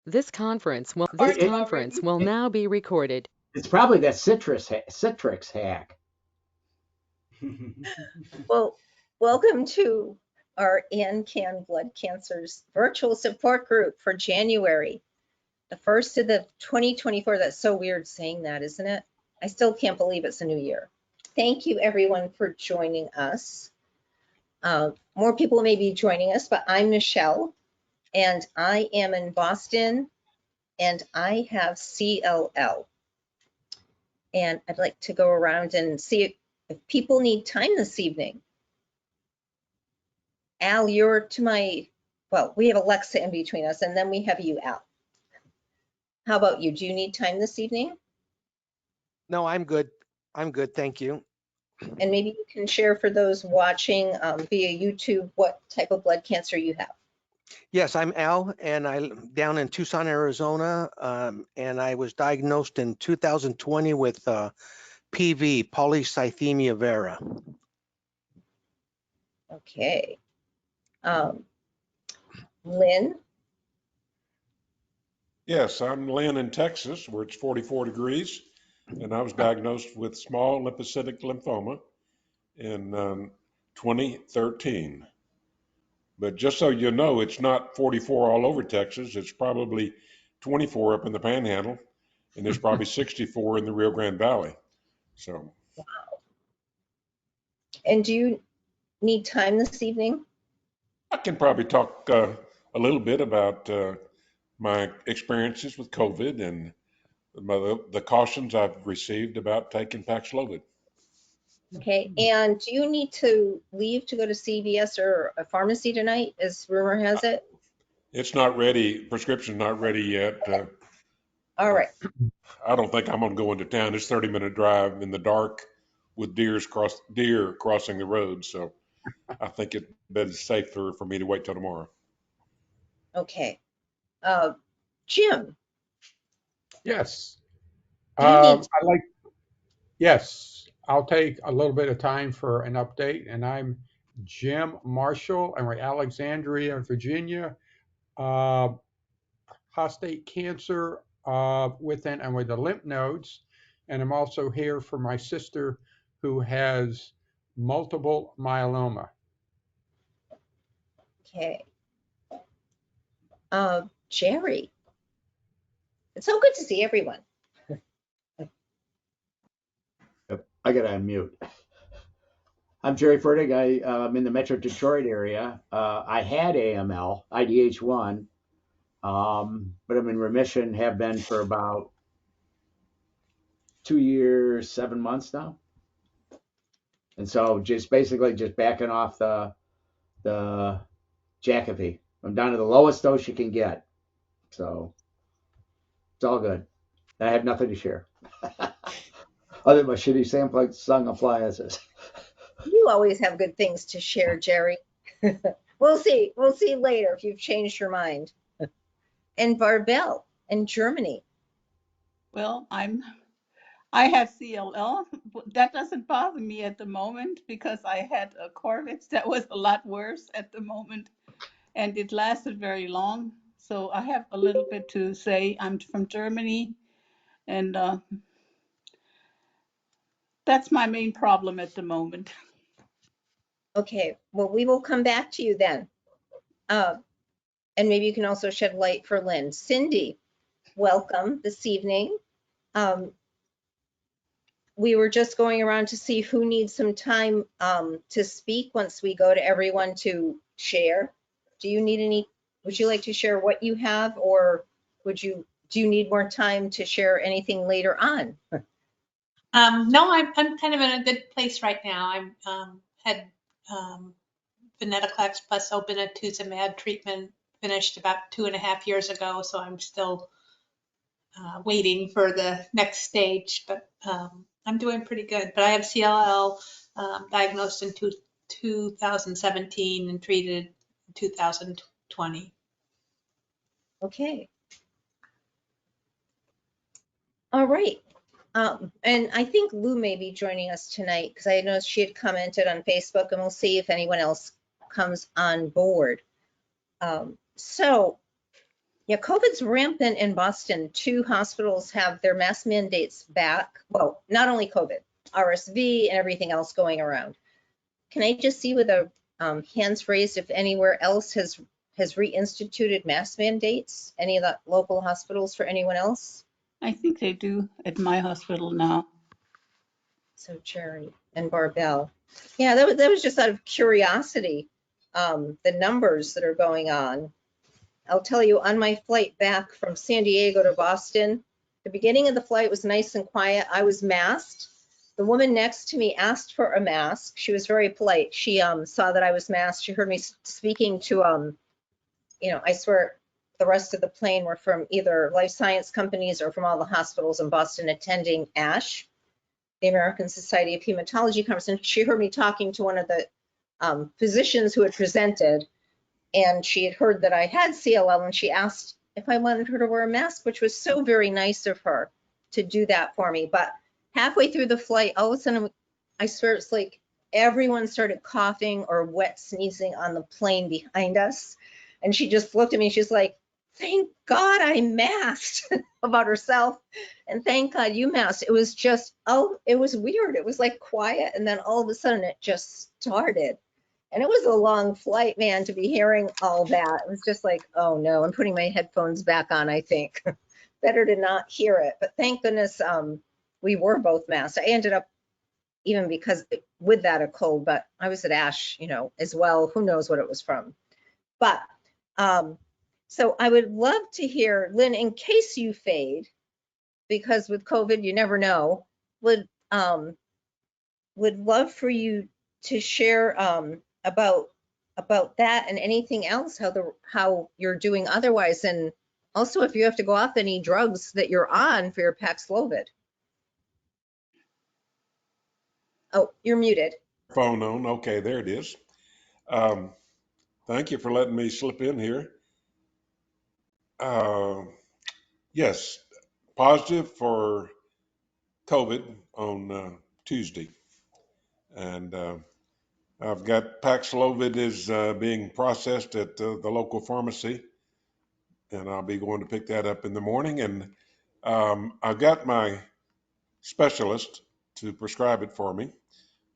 This conference will now be recorded. It's probably that Citrix hack. Well, welcome to our AnCan Blood Cancers virtual support group for January, the first of the 2024. That's so weird saying that, isn't it? I still can't believe it's a new year. Thank you everyone for joining us. More people may be joining us, but I'm Michelle and I am in Boston and I have CLL. And I'd like to go around and see if people need time this evening. Al, you're to my, well, we have Alexa in between us, and then we have you, Al. How about you? Do you need time this evening? No, I'm good. I'm good, thank you. And maybe you can share for those watching via YouTube what type of blood cancer you have. Yes, I'm Al, and I'm down in Tucson, Arizona, and I was diagnosed in 2020 with PV, polycythemia vera. Okay. Lynn? Yes, I'm Lynn in Texas, where it's 44 degrees, and I was diagnosed with small lymphocytic lymphoma in 2013. But just so you know, it's not 44 all over Texas. It's probably 24 up in the Panhandle, and there's probably 64 in the Rio Grande Valley. So. Wow. And do you need time this evening? I can probably talk a little bit about my experiences with COVID and the cautions I've received about taking paxlovid. Okay, and do you need to leave to go to CVS or a pharmacy tonight, as rumor has it? It's not ready, prescription's not ready yet. All right. I don't think I'm gonna go into town. It's 30-minute drive in the dark with deer crossing the road. So I think it's safer for me to wait till tomorrow. Okay. Jim. Yes. Yes, I'll take a little bit of time for an update, and I'm Jim Marshall. I'm in Alexandria, Virginia. Prostate cancer with the lymph nodes, and I'm also here for my sister who has multiple myeloma. Okay. Gerry. It's so good to see everyone. I got to unmute. I'm Gerry Fertig. I'm in the Metro Detroit area. I had AML, IDH1, but I'm in remission, have been for about 2 years, 7 months now. And so just basically just backing off the Jakafi. I'm down to the lowest dose you can get. So it's all good. I have nothing to share. Other than my shitty Samsung appliances. You always have good things to share, Gerry. We'll see. We'll see later if you've changed your mind. And Barbel in Germany. Well, I have CLL. That doesn't bother me at the moment because I had a COVID that was a lot worse at the moment, and it lasted very long. So I have a little bit to say. I'm from Germany, and that's my main problem at the moment. Okay, well, we will come back to you then. And maybe you can also shed light for Lynn. Cindy, welcome this evening. We were just going around to see who needs some time to speak once we go to everyone to share. Do you need any, would you like to share what you have, or do you need more time to share anything later on? No, I'm kind of in a good place right now. I'm had venetoclax plus obinutuzumab treatment finished about 2.5 years ago, so I'm still waiting for the next stage, but I'm doing pretty good. But I have CLL, diagnosed in 2017 and treated in 2020. Okay. All right. And I think Lou may be joining us tonight because I know she had commented on Facebook, and we'll see if anyone else comes on board. So Yeah, COVID's rampant in Boston. 2 hospitals have their mask mandates back. Well, not only COVID, RSV and everything else going around. Can I just see with the hands raised if anywhere else has reinstituted mask mandates? Any of the local hospitals for anyone else? I think they do at my hospital now. So Gerry and Barbell. Yeah, that was just out of curiosity, the numbers that are going on. I'll tell you, on my flight back from San Diego to Boston, the beginning of the flight was nice and quiet. I was masked. The woman next to me asked for a mask. She was very polite. She saw that I was masked. She heard me speaking to, I swear the rest of the plane were from either life science companies or from all the hospitals in Boston attending ASH, the American Society of Hematology conference. And she heard me talking to one of the physicians who had presented, and she had heard that I had CLL, and she asked if I wanted her to wear a mask, which was so very nice of her to do that for me. But halfway through the flight, all of a sudden, I swear it's like everyone started coughing or wet sneezing on the plane behind us. And she just looked at me, she's like, thank God I masked about herself. And thank God you masked. It was just, it was weird. It was like quiet. And then all of a sudden it just started. And it was a long flight, man, to be hearing all that. It was just like, oh no, I'm putting my headphones back on, I think. Better to not hear it. But thank goodness we were both masked. I ended up, even because with that a cold, but I was at ASH, as well. Who knows what it was from. But so I would love to hear, Lynn, in case you fade, because with COVID, you never know, would love for you to share about that and anything else, how you're doing otherwise, and also if you have to go off any drugs that you're on for your paxlovid. Oh, you're muted. Phone on. Okay, there it is. Thank you for letting me slip in here. Yes, positive for COVID on Tuesday. And I've got paxlovid is being processed at the local pharmacy, and I'll be going to pick that up in the morning. And I've got my specialist to prescribe it for me.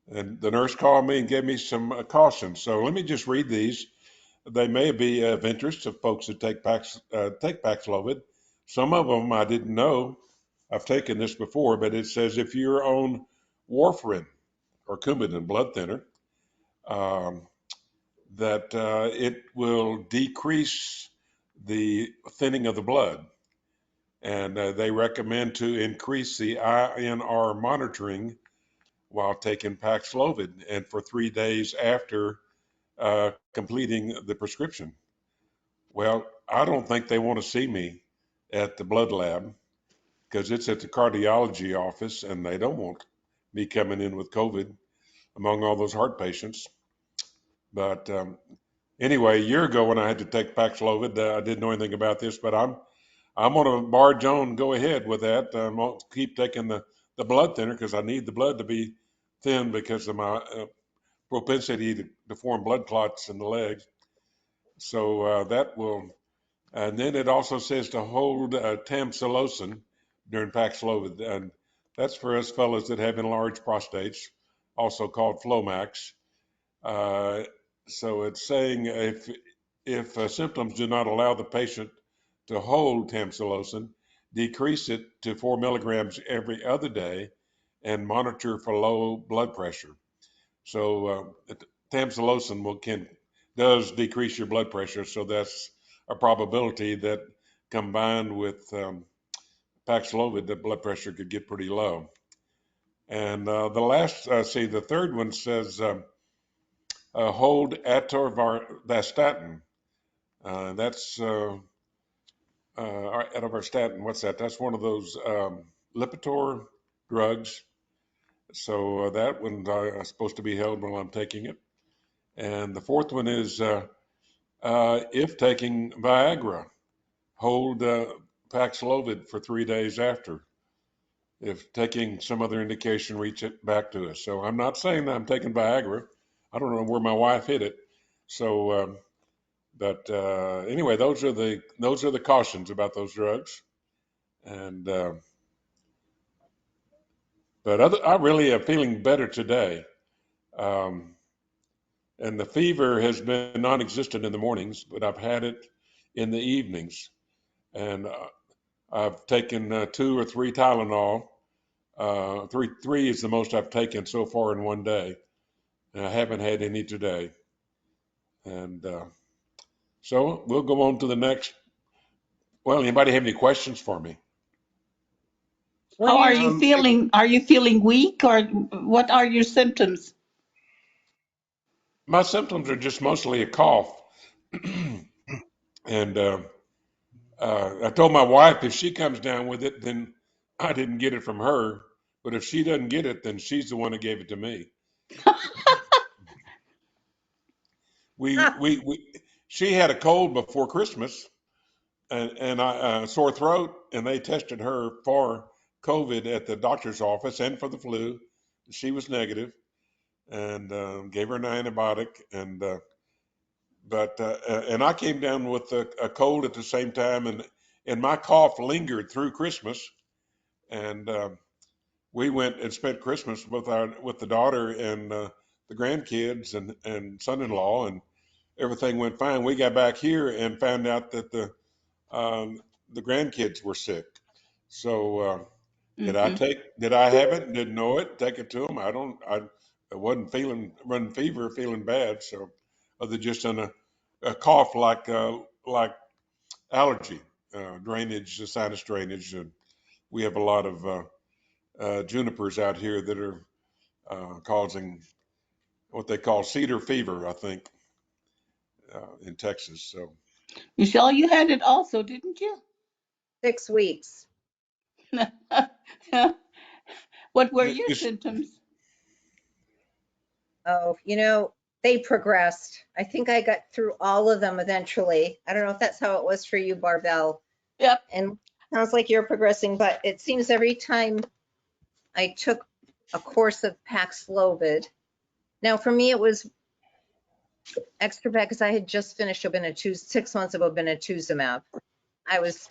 And the nurse called me and gave me some cautions. So let me just read these. They may be of interest to folks that take Paxlovid. Some of them I didn't know. I've taken this before, but it says if you're on warfarin or Coumadin blood thinner, that it will decrease the thinning of the blood. And they recommend to increase the INR monitoring while taking Paxlovid and for 3 days after completing the prescription. Well, I don't think they want to see me at the blood lab because it's at the cardiology office and they don't want me coming in with COVID among all those heart patients. But anyway, a year ago when I had to take Paxlovid, I didn't know anything about this, but I'm going to barge on, go ahead with that. I'm going to keep taking the blood thinner because I need the blood to be thin because of my propensity to form blood clots in the legs. So that will, and then it also says to hold tamsulosin during Paxlovid, and that's for us fellows that have enlarged prostates, also called Flomax. So it's saying if symptoms do not allow the patient to hold tamsulosin, decrease it to 4 milligrams every other day and monitor for low blood pressure. So tamsulosin does decrease your blood pressure, so that's a probability that combined with Paxlovid, the blood pressure could get pretty low. And the third one says hold atorvastatin. That's atorvastatin. What's that? That's one of those Lipitor drugs. So that one is supposed to be held while I'm taking it. And the fourth one is if taking Viagra, hold Paxlovid for 3 days after. If taking some other indication, reach it back to us. So I'm not saying that I'm taking Viagra. I don't know where my wife hid it. So But anyway, those are the cautions about those drugs. And but I really am feeling better today. Um, and the fever has been non-existent in the mornings, but I've had it in the evenings. And I've taken 2 or 3 Tylenol. Three is the most I've taken so far in one day, and I haven't had any today. And so we'll go on to the next. Well, anybody have any questions for me? How are you feeling? Are you feeling weak, or what are your symptoms? My symptoms are just mostly a cough. And I told my wife if she comes down with it, then I didn't get it from her. But if she doesn't get it, then she's the one that gave it to me. She had a cold before Christmas and I sore throat, and they tested her for COVID at the doctor's office and for the flu. She was negative, and gave her an antibiotic, and and I came down with a cold at the same time, and my cough lingered through Christmas, and we went and spent Christmas with the daughter and the grandkids and son-in-law, and everything went fine. We got back here and found out that the grandkids were sick. So did I have it? Didn't know it. Take it to them. I wasn't running fever, feeling bad. So other just on a cough like allergy, drainage, sinus drainage. And we have a lot of junipers out here that are causing what they call cedar fever, I think, in Texas. So Michelle, you had it also, didn't you? 6 weeks. What were your symptoms? Oh, they progressed. I think I got through all of them eventually. I don't know if that's how it was for you, Barbell. Yep. And sounds like you're progressing, but it seems every time I took a course of paxlovid. Now, for me, it was extra bad because I had just finished 6 months of obinutuzumab. I was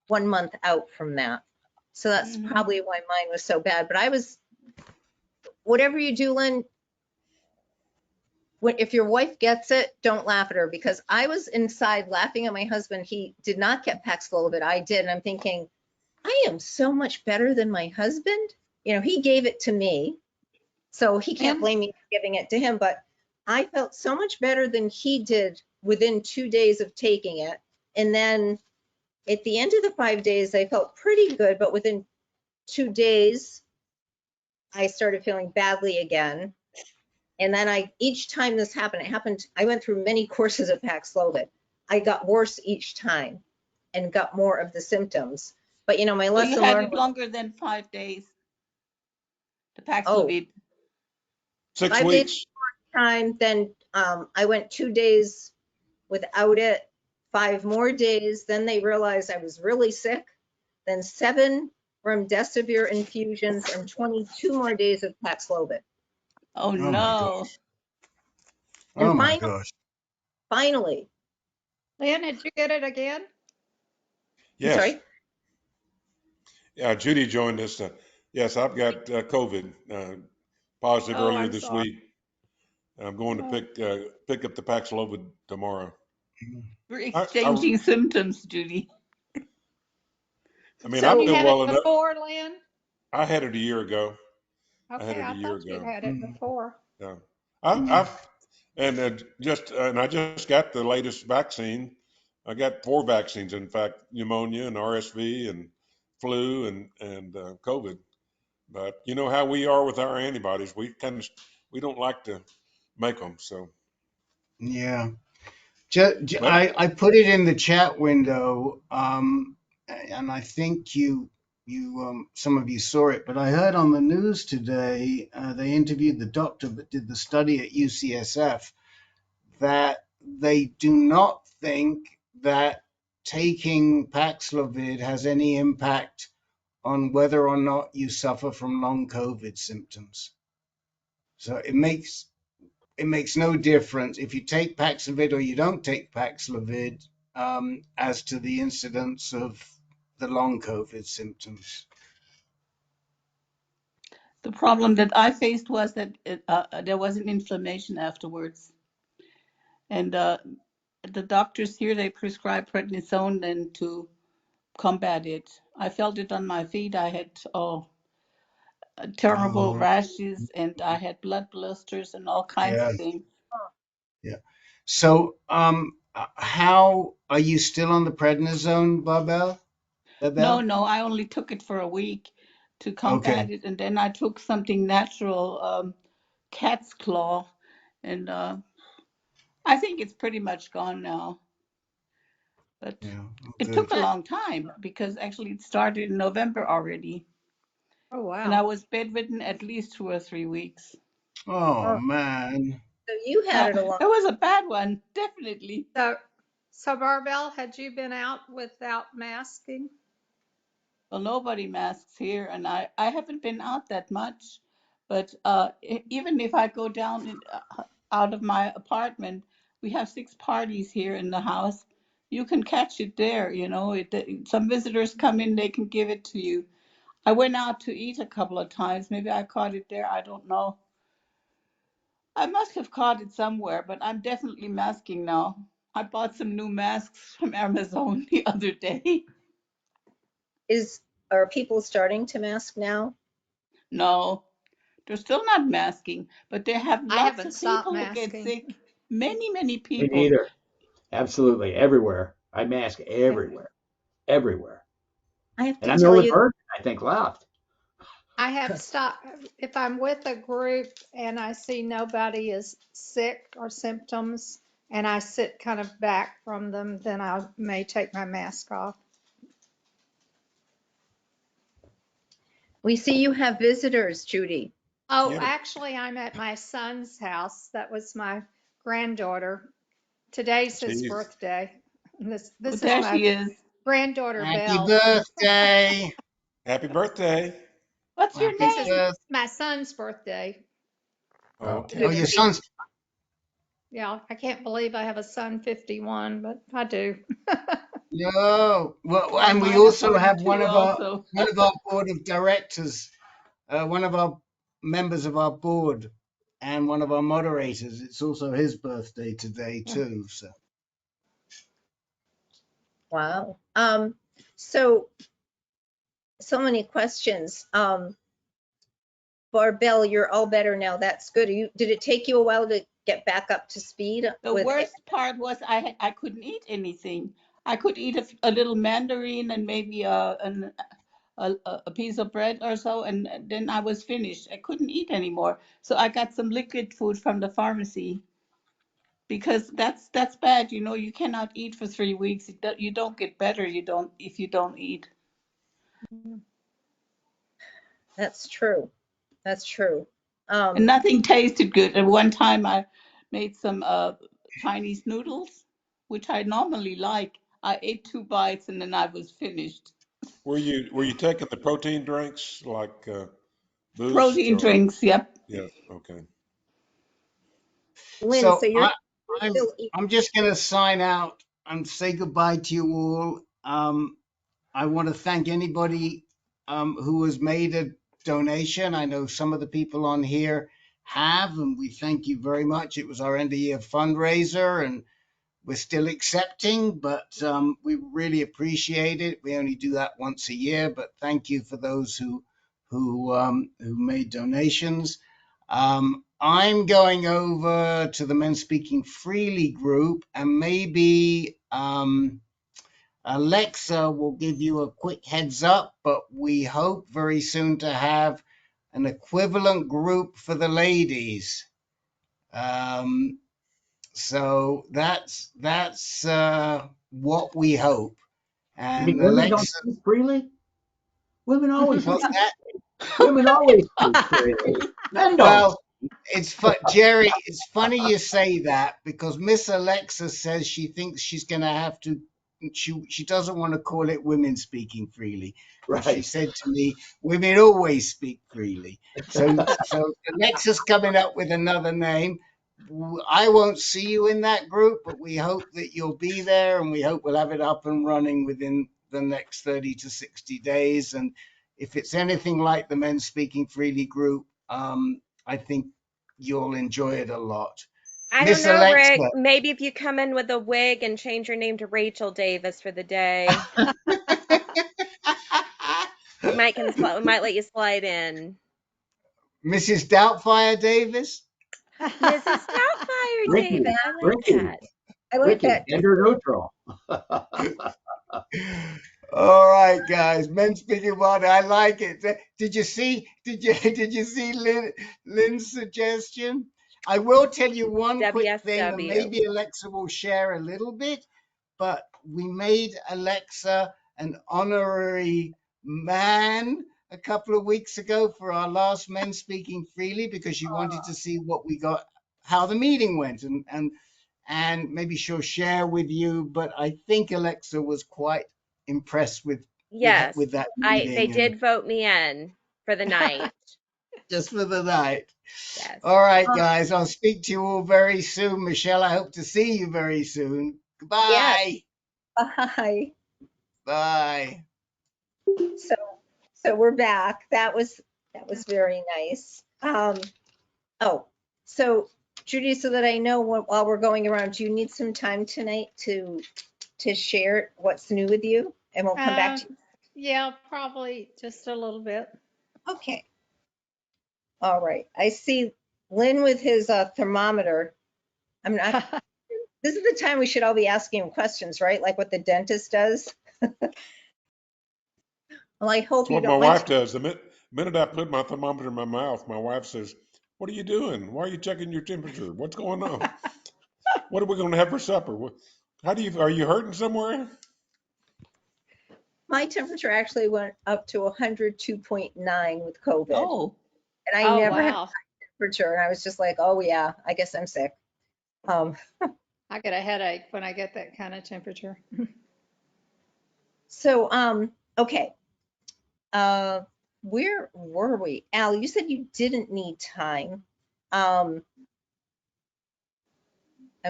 1 month out from that. So that's probably why mine was so bad. But whatever you do, Lynn, if your wife gets it, don't laugh at her, because I was inside laughing at my husband. He did not get paxlovid. I did. And I'm thinking, I am so much better than my husband. He gave it to me, so he can't blame me for giving it to him. But I felt so much better than he did within 2 days of taking it. And then at the end of the 5 days, I felt pretty good. But within 2 days, I started feeling badly again. And then each time this happened, I went through many courses of Paxlovid. I got worse each time and got more of the symptoms. But my lesson you had learned it longer than 5 days, the Paxlovid. 6 5 weeks. days time. Then I went 2 days without it, 5 more days. Then they realized I was really sick. Then 7 remdesivir infusions and 22 more days of Paxlovid. Oh no. And my gosh. Finally. Lynn, did you get it again? Yes. Sorry? Yeah, Judy joined us. Yes, I've got COVID positive earlier this week. I'm going to pick up the Paxlovid tomorrow. We're exchanging symptoms, Judy. I mean, So I you feel had well it enough. before, Lynn? I had it a year ago. Okay, I thought you had it before. Yeah, I just got the latest vaccine. I got 4 vaccines, in fact, pneumonia and RSV and flu and COVID. But you know how we are with our antibodies. We don't like to make them. So Yeah. I put it in the chat window, and I think some of you saw it, but I heard on the news today, they interviewed the doctor that did the study at UCSF, that they do not think that taking Paxlovid has any impact on whether or not you suffer from long COVID symptoms. So it makes it makes no difference if you take Paxlovid or you don't take Paxlovid as to the incidence of the long COVID symptoms. The problem that I faced was that there was an inflammation afterwards. And the doctors here, they prescribe prednisone then to combat it. I felt it on my feet. I had terrible rashes, and I had blood blisters and all kinds Yeah, of things. yeah. So, how are you still on the prednisone, Babel? No, I only took it for a week to combat it, and then I took something natural, cat's claw, and I think it's pretty much gone now. But Yeah, it took a long time because actually it started in November already. Oh, wow. And I was bedridden at least 2 or 3 weeks. Oh, man. So you had it a lot. It was a bad one, definitely. So Barbell, had you been out without masking? Well, nobody masks here, and I haven't been out that much. But even if I go down out of my apartment, we have 6 parties here in the house. You can catch it there, you know. Some visitors come in, they can give it to you. I went out to eat a couple of times. Maybe I caught it there. I don't know. I must have caught it somewhere, but I'm definitely masking now. I bought some new masks from Amazon the other day. Are people starting to mask now? No, they're still not masking, but they have I lots haven't of stopped people who get masking. sick. Many Me people. neither. Absolutely. Everywhere. I mask everywhere. Everywhere. I have And to I'm the tell only you, person, I think, left. I have stopped. If I'm with a group and I see nobody is sick or symptoms, and I sit kind of back from them, then I may take my mask off. we see you have visitors, Judy. Oh, Yeah. actually, I'm at my son's house. That was my granddaughter. Today's his Jeez. birthday. And this Oh, is there my she is. granddaughter, Happy Belle. birthday. Happy birthday. What's your Happy This is name? my son's birthday. Okay. Oh, your son's. Yeah, I can't believe I have a son 51, but I do. No. Well, Oh, and we mine are also have 42 also. one of our board of directors, one of our members of our board, and one of our moderators. It's also his birthday today too. Wow. So many questions. Barbell, you're all better now. That's good. Did it take you a while to get back up to speed The with worst part was I couldn't eat anything. I could eat a little mandarin and maybe a piece of bread or so, and then I was finished. I couldn't eat anymore. So I got some liquid food from the pharmacy because that's bad. You know, you cannot eat for 3 weeks. You don't get better. If you don't eat. That's true. That's true. And nothing tasted good. At one time, I made some Chinese noodles, which I normally like. I ate 2 bites and then I was finished. Were you taking the protein drinks like Boost Protein or? drinks, yep. Yeah. Okay. Lynn, So so you're still I'm just going to sign out and say goodbye to you all. I want to thank anybody who has made a donation. I know some of the people on here have, and we thank you very much. It was our end of year fundraiser, and we're still accepting, but we really appreciate it. We only do that once a year, but thank you for those who made donations. I'm going over to the Men Speaking Freely group, and maybe Alexa will give you a quick heads up, but we hope very soon to have an equivalent group for the ladies. So that's what we hope. You And mean women don't Alexa, speak freely? Women always what's speak. that? Women always speak freely. Men don't. Well, Gerry, it's funny you say that because Miss Alexa says she thinks she's going to have to. She doesn't want to call it women speaking freely. But she Right. said to me, women always speak freely. So Alexa's coming up with another name. I won't see you in that group, but we hope that you'll be there, and we hope we'll have it up and running within the next 30 to 60 days. And if it's anything like the Men Speaking Freely group, I think you'll enjoy it a lot. I don't Miss know, Rick. Alexa. Maybe if you come in with a wig and change your name to Rachel Davis for the day, we might let you slide in. Mrs. Doubtfire Davis. Mrs. Doubtfire Ricky, Davis. I like Ricky, that. I like Ricky, that. gender neutral. All right, guys. Men Speaking Water. I like it. Did you see? Did you see Lynn's suggestion? I will tell you one quick thing, and WSW. maybe Alexa will share a little bit. But we made Alexa an honorary man a couple of weeks ago for our last Men Speaking Freely, because she wanted to see what we got, how the meeting went, and maybe she'll share with you. But I think Alexa was quite impressed with Yes, that they meeting, did vote me in for the night. just for the night. Yes. All right, guys, I'll speak to you all very soon. Michelle, I hope to see you very soon. Goodbye. Bye. Bye. So we're back. That was very nice. Oh, so Judy, so that I know while we're going around, do you need some time tonight to share what's new with you? And we'll come back to you. Yeah, probably just a little bit. Okay. All right. I see Lynn with his thermometer. I'm not. This is the time we should all be asking him questions, right? Like what the dentist does. Well, I hope That's you what my don't. wife does. The minute I put my thermometer in my mouth, my wife says, "What are you doing? Why are you checking your temperature? What's going on? What are we going to have for supper? Are you hurting somewhere?" My temperature actually went up to 102.9 with COVID. Oh, And I never had Wow. temperature. And I was just like, oh yeah, I guess I'm sick. I get a headache when I get that kind of temperature. So, okay. Where were we? Al, you said you didn't need time. I'm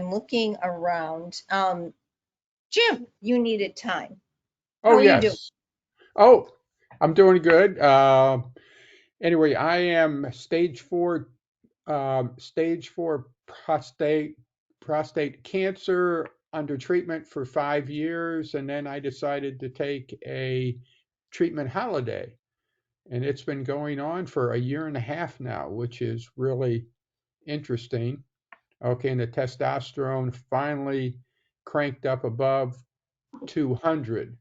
looking around. Jim, you needed time. How Oh, are you doing? yes. Oh, I'm doing good. Anyway, I am stage 4 prostate cancer, under treatment for 5 years, and then I decided to take a treatment holiday. And it's been going on for a year and a half now, which is really interesting. Okay, and the testosterone finally cranked up above 200.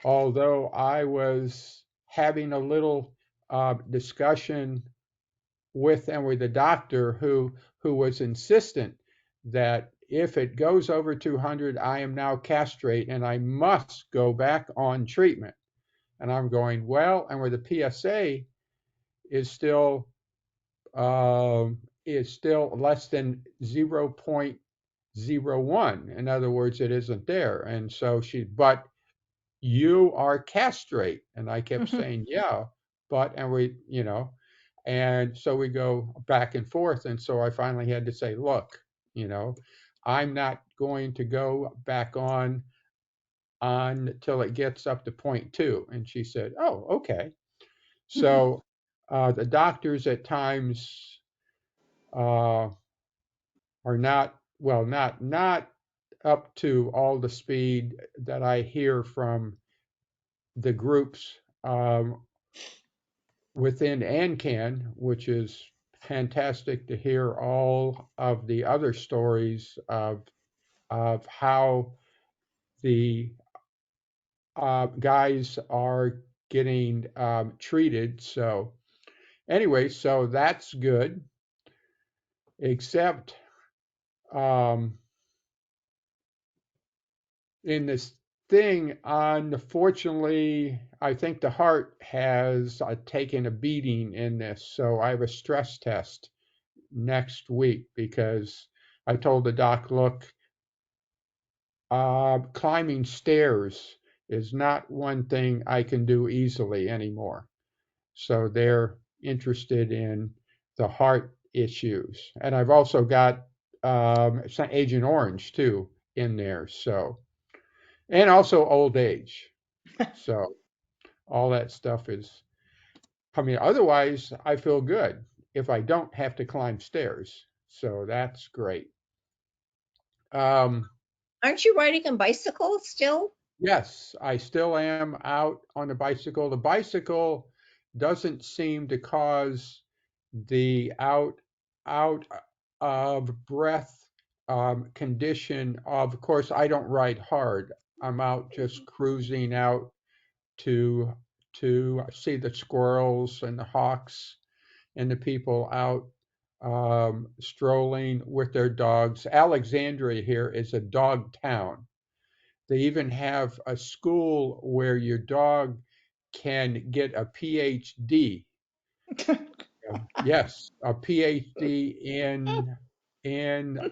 Although I was having a little discussion with the doctor who was insistent that if it goes over 200, I am now castrate and I must go back on treatment. And I'm going, well, and where the PSA is still less than 0.01. In other words, it isn't there. And so but you are castrate. And I kept saying, yeah, but, and so we go back and forth. And so I finally had to say, look, I'm not going to go back on till it gets up to 0.2. And she said, oh, okay. So the doctors at times are not up to all the speed that I hear from the groups within AnCan, which is fantastic to hear all of the other stories of how the guys are getting treated. So anyway, so that's good, except in this thing, unfortunately, I think the heart has taken a beating in this. So I have a stress test next week because I told the doc, look, climbing stairs is not one thing I can do easily anymore. So they're interested in the heart issues. And I've also got it's not Agent Orange too in there. So, and also old age. So all that stuff is, I mean, otherwise I feel good if I don't have to climb stairs. So that's great. Aren't you riding a bicycle still? Yes, I still am out on the bicycle. The bicycle doesn't seem to cause the out of breath condition. Of course, I don't ride hard. I'm out just cruising out to see the squirrels and the hawks and the people out strolling with their dogs. Alexandria here is a dog town. They even have a school where your dog can get a PhD. Yes, a PhD in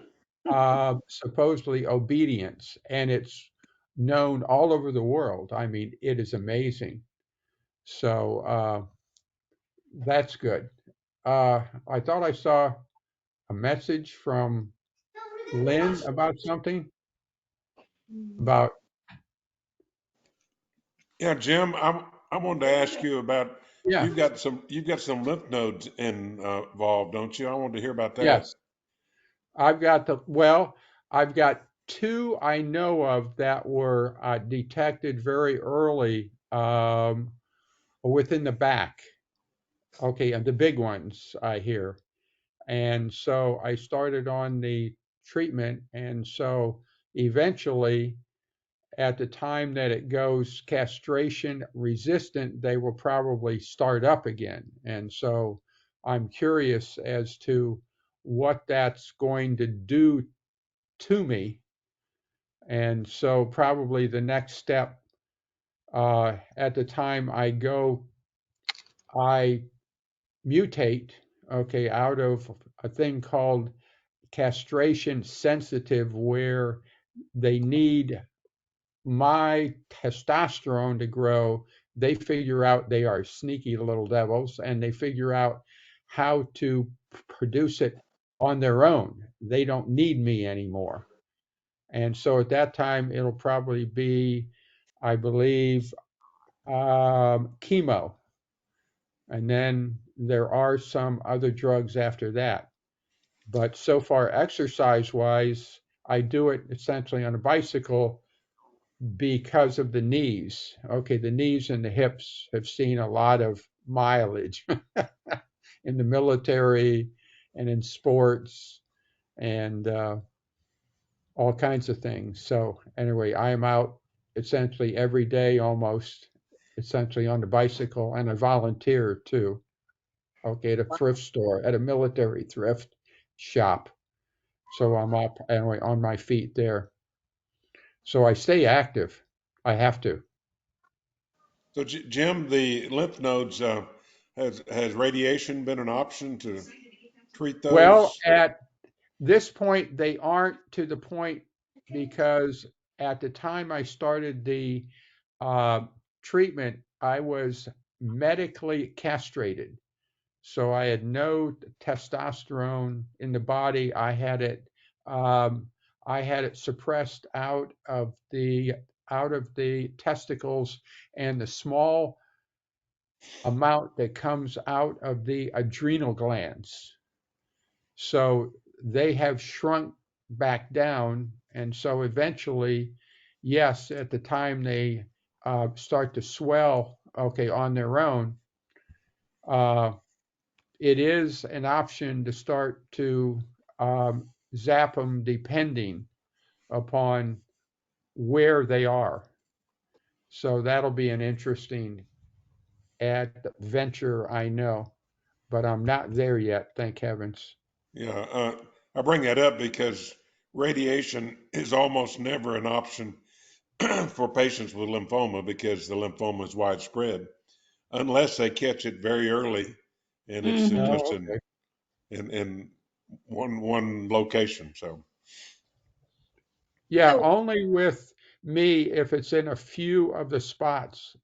supposedly obedience, and it's known all over the world. I mean, it is amazing. So that's good. I thought I saw a message from Lynn about something about. Yeah, Jim, I wanted to ask you about Yeah, you've got some lymph nodes involved, don't you? I wanted to hear about that. yes. I've got two I know of that were detected very early within the back. Okay, and the big ones I hear. And so I started on the treatment. And so eventually, at the time that it goes castration resistant, they will probably start up again. And so I'm curious as to what that's going to do to me. And so probably the next step at the time I mutate, okay, out of a thing called castration sensitive, where they need my testosterone to grow. They figure out they are sneaky little devils, and they figure out how to produce it on their own. They don't need me anymore. And so at that time, it'll probably be, I believe, chemo. And then there are some other drugs after that. But so far, exercise wise, I do it essentially on a bicycle because of the knees. Okay, the knees and the hips have seen a lot of mileage in the military and in sports and all kinds of things. So anyway, I am out essentially every day almost, essentially on the bicycle, and I volunteer too. Okay, at a thrift store, at a military thrift shop. So I'm up anyway on my feet there. So I stay active. I have to. So, Jim, the lymph nodes, has radiation been an option to treat Well, those? at this point, they aren't to the point because at the time I started the uh, treatment, I was medically castrated. So I had no testosterone in the body. Um, I had it suppressed out of the testicles, and the small amount that comes out of the adrenal glands. So they have shrunk back down. And so eventually, yes, at the time they start to swell, okay, on their own, uh, it is an option to start to zap them depending upon where they are. So that'll be an interesting adventure, I know, but I'm not there yet, thank heavens. Yeah, I bring that up because radiation is almost never an option for patients with lymphoma because the lymphoma is widespread, unless they catch it very early and it's just Oh, in okay. in one location. So Yeah, So, only with me if it's in a few of the spots.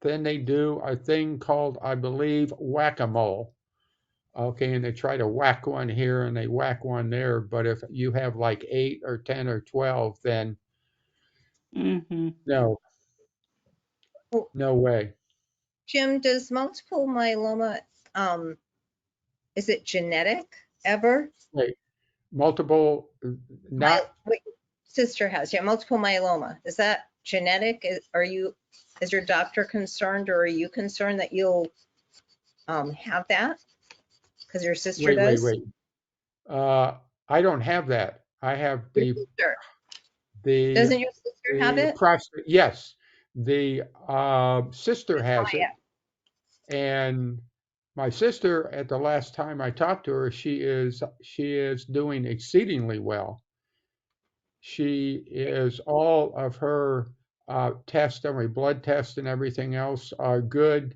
Then they do a thing called, I believe, whack-a-mole. Okay, and they try to whack one here and they whack one there. But if you have like 8 or 10 or 12, then Mm-hmm. no, Well, no way. Jim, does multiple myeloma, is it genetic ever? Wait, multiple, My, not, what your sister has, yeah, multiple myeloma. Is that genetic? Is your doctor concerned or are you concerned that you'll have that? Because your sister wait, wait, does? wait. I don't have that. I have Your sister. the, Doesn't your sister have it? prostate. Yes, the sister That's has why, it. yeah. And my sister, at the last time I talked to her, she is doing exceedingly well. She is all of her tests, every blood test and everything else are good,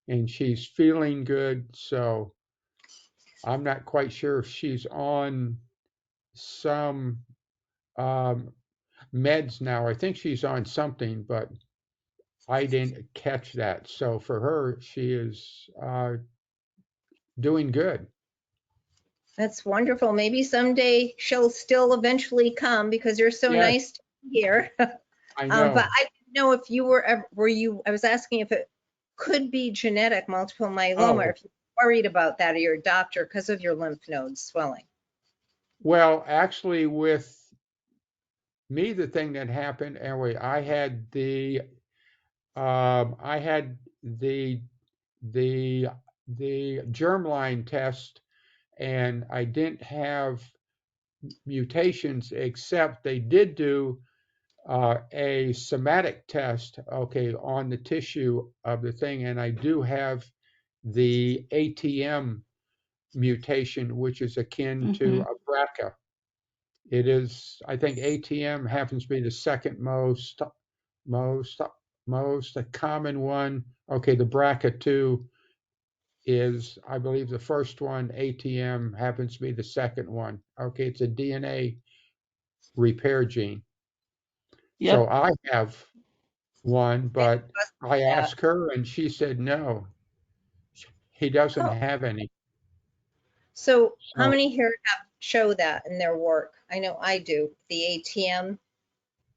and she's feeling good. So I'm not quite sure if she's on some meds now. I think she's on something, but I didn't catch that. So for her, she is doing good. That's wonderful. Maybe someday she'll still eventually come because you're so Yes, nice to hear. I But know. I didn't know if you were you, I was asking if it could be genetic multiple myeloma, or Oh, if you're worried about that or your doctor because of your lymph nodes swelling. well, actually, with me, the thing that happened, anyway, I had the the germline test, and I didn't have mutations, except they did do a somatic test, okay, on the tissue of the thing, and I do have the ATM mutation, which is akin Mm-hmm. to a BRCA. It is, I think ATM happens to be the second most most common one. Okay, the BRCA2 is, I believe, the first one. ATM happens to be the second one. Okay, it's a DNA repair gene. So Yep. I have one, Yeah, but I that. asked her and she said no, he doesn't Oh, have any. so how So, many here show that in their work? I know I do. The ATM.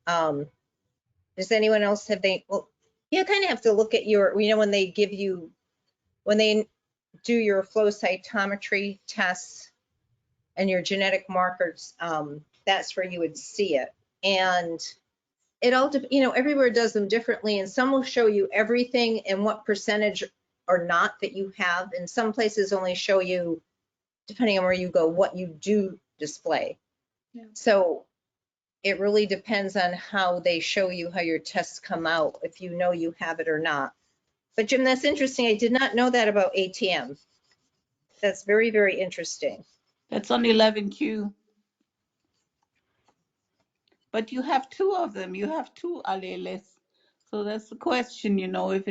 Um, does anyone else have they? Well, you kind of have to look at your, when they give you, when they do your flow cytometry tests and your genetic markers, that's where you would see it. And it all, everywhere does them differently, and some will show you everything and what percentage or not that you have. And some places only show you, depending on where you go, what you do display. Yeah. So it really depends on how they show you how your tests come out, if you know you have it or not. But Jim, that's interesting. I did not know that about ATM. That's very, very interesting. That's on 11Q. But you have two of them. You have two alleles. So that's the question, if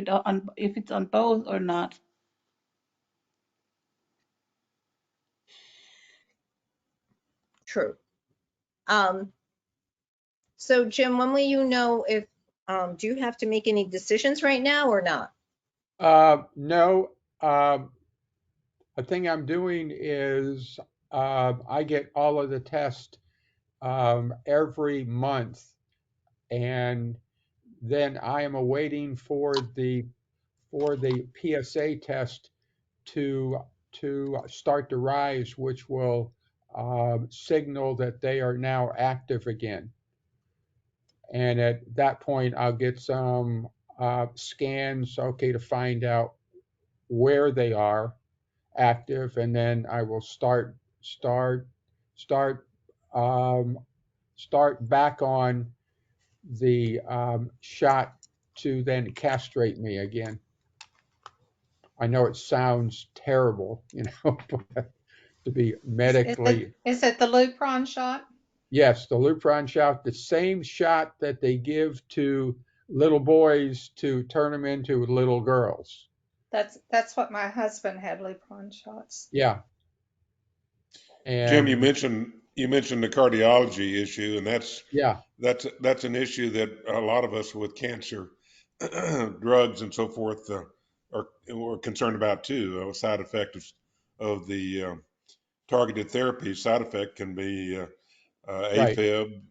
it's on both or not. True. So Jim, when will you know if, do you have to make any decisions right now or not? no, the thing I'm doing is I get all of the tests every month, and then I am awaiting for the PSA test to start to rise, which will signal that they are now active again. And at that point, I'll get some scans, okay, to find out where they are active, and then I will start um, start back on the shot to then castrate me again. I know it sounds terrible, but to be medically, Is it the Lupron shot? yes, the Lupron shot, the same shot that they give to little boys to turn them into little girls. That's what my husband had, Lupron shots. Yeah, Jim, and you mentioned the cardiology issue, and yeah, that's an issue that a lot of us with cancer drugs and so forth are concerned about too. A side effect of the targeted therapy side effect can be Right. AFib.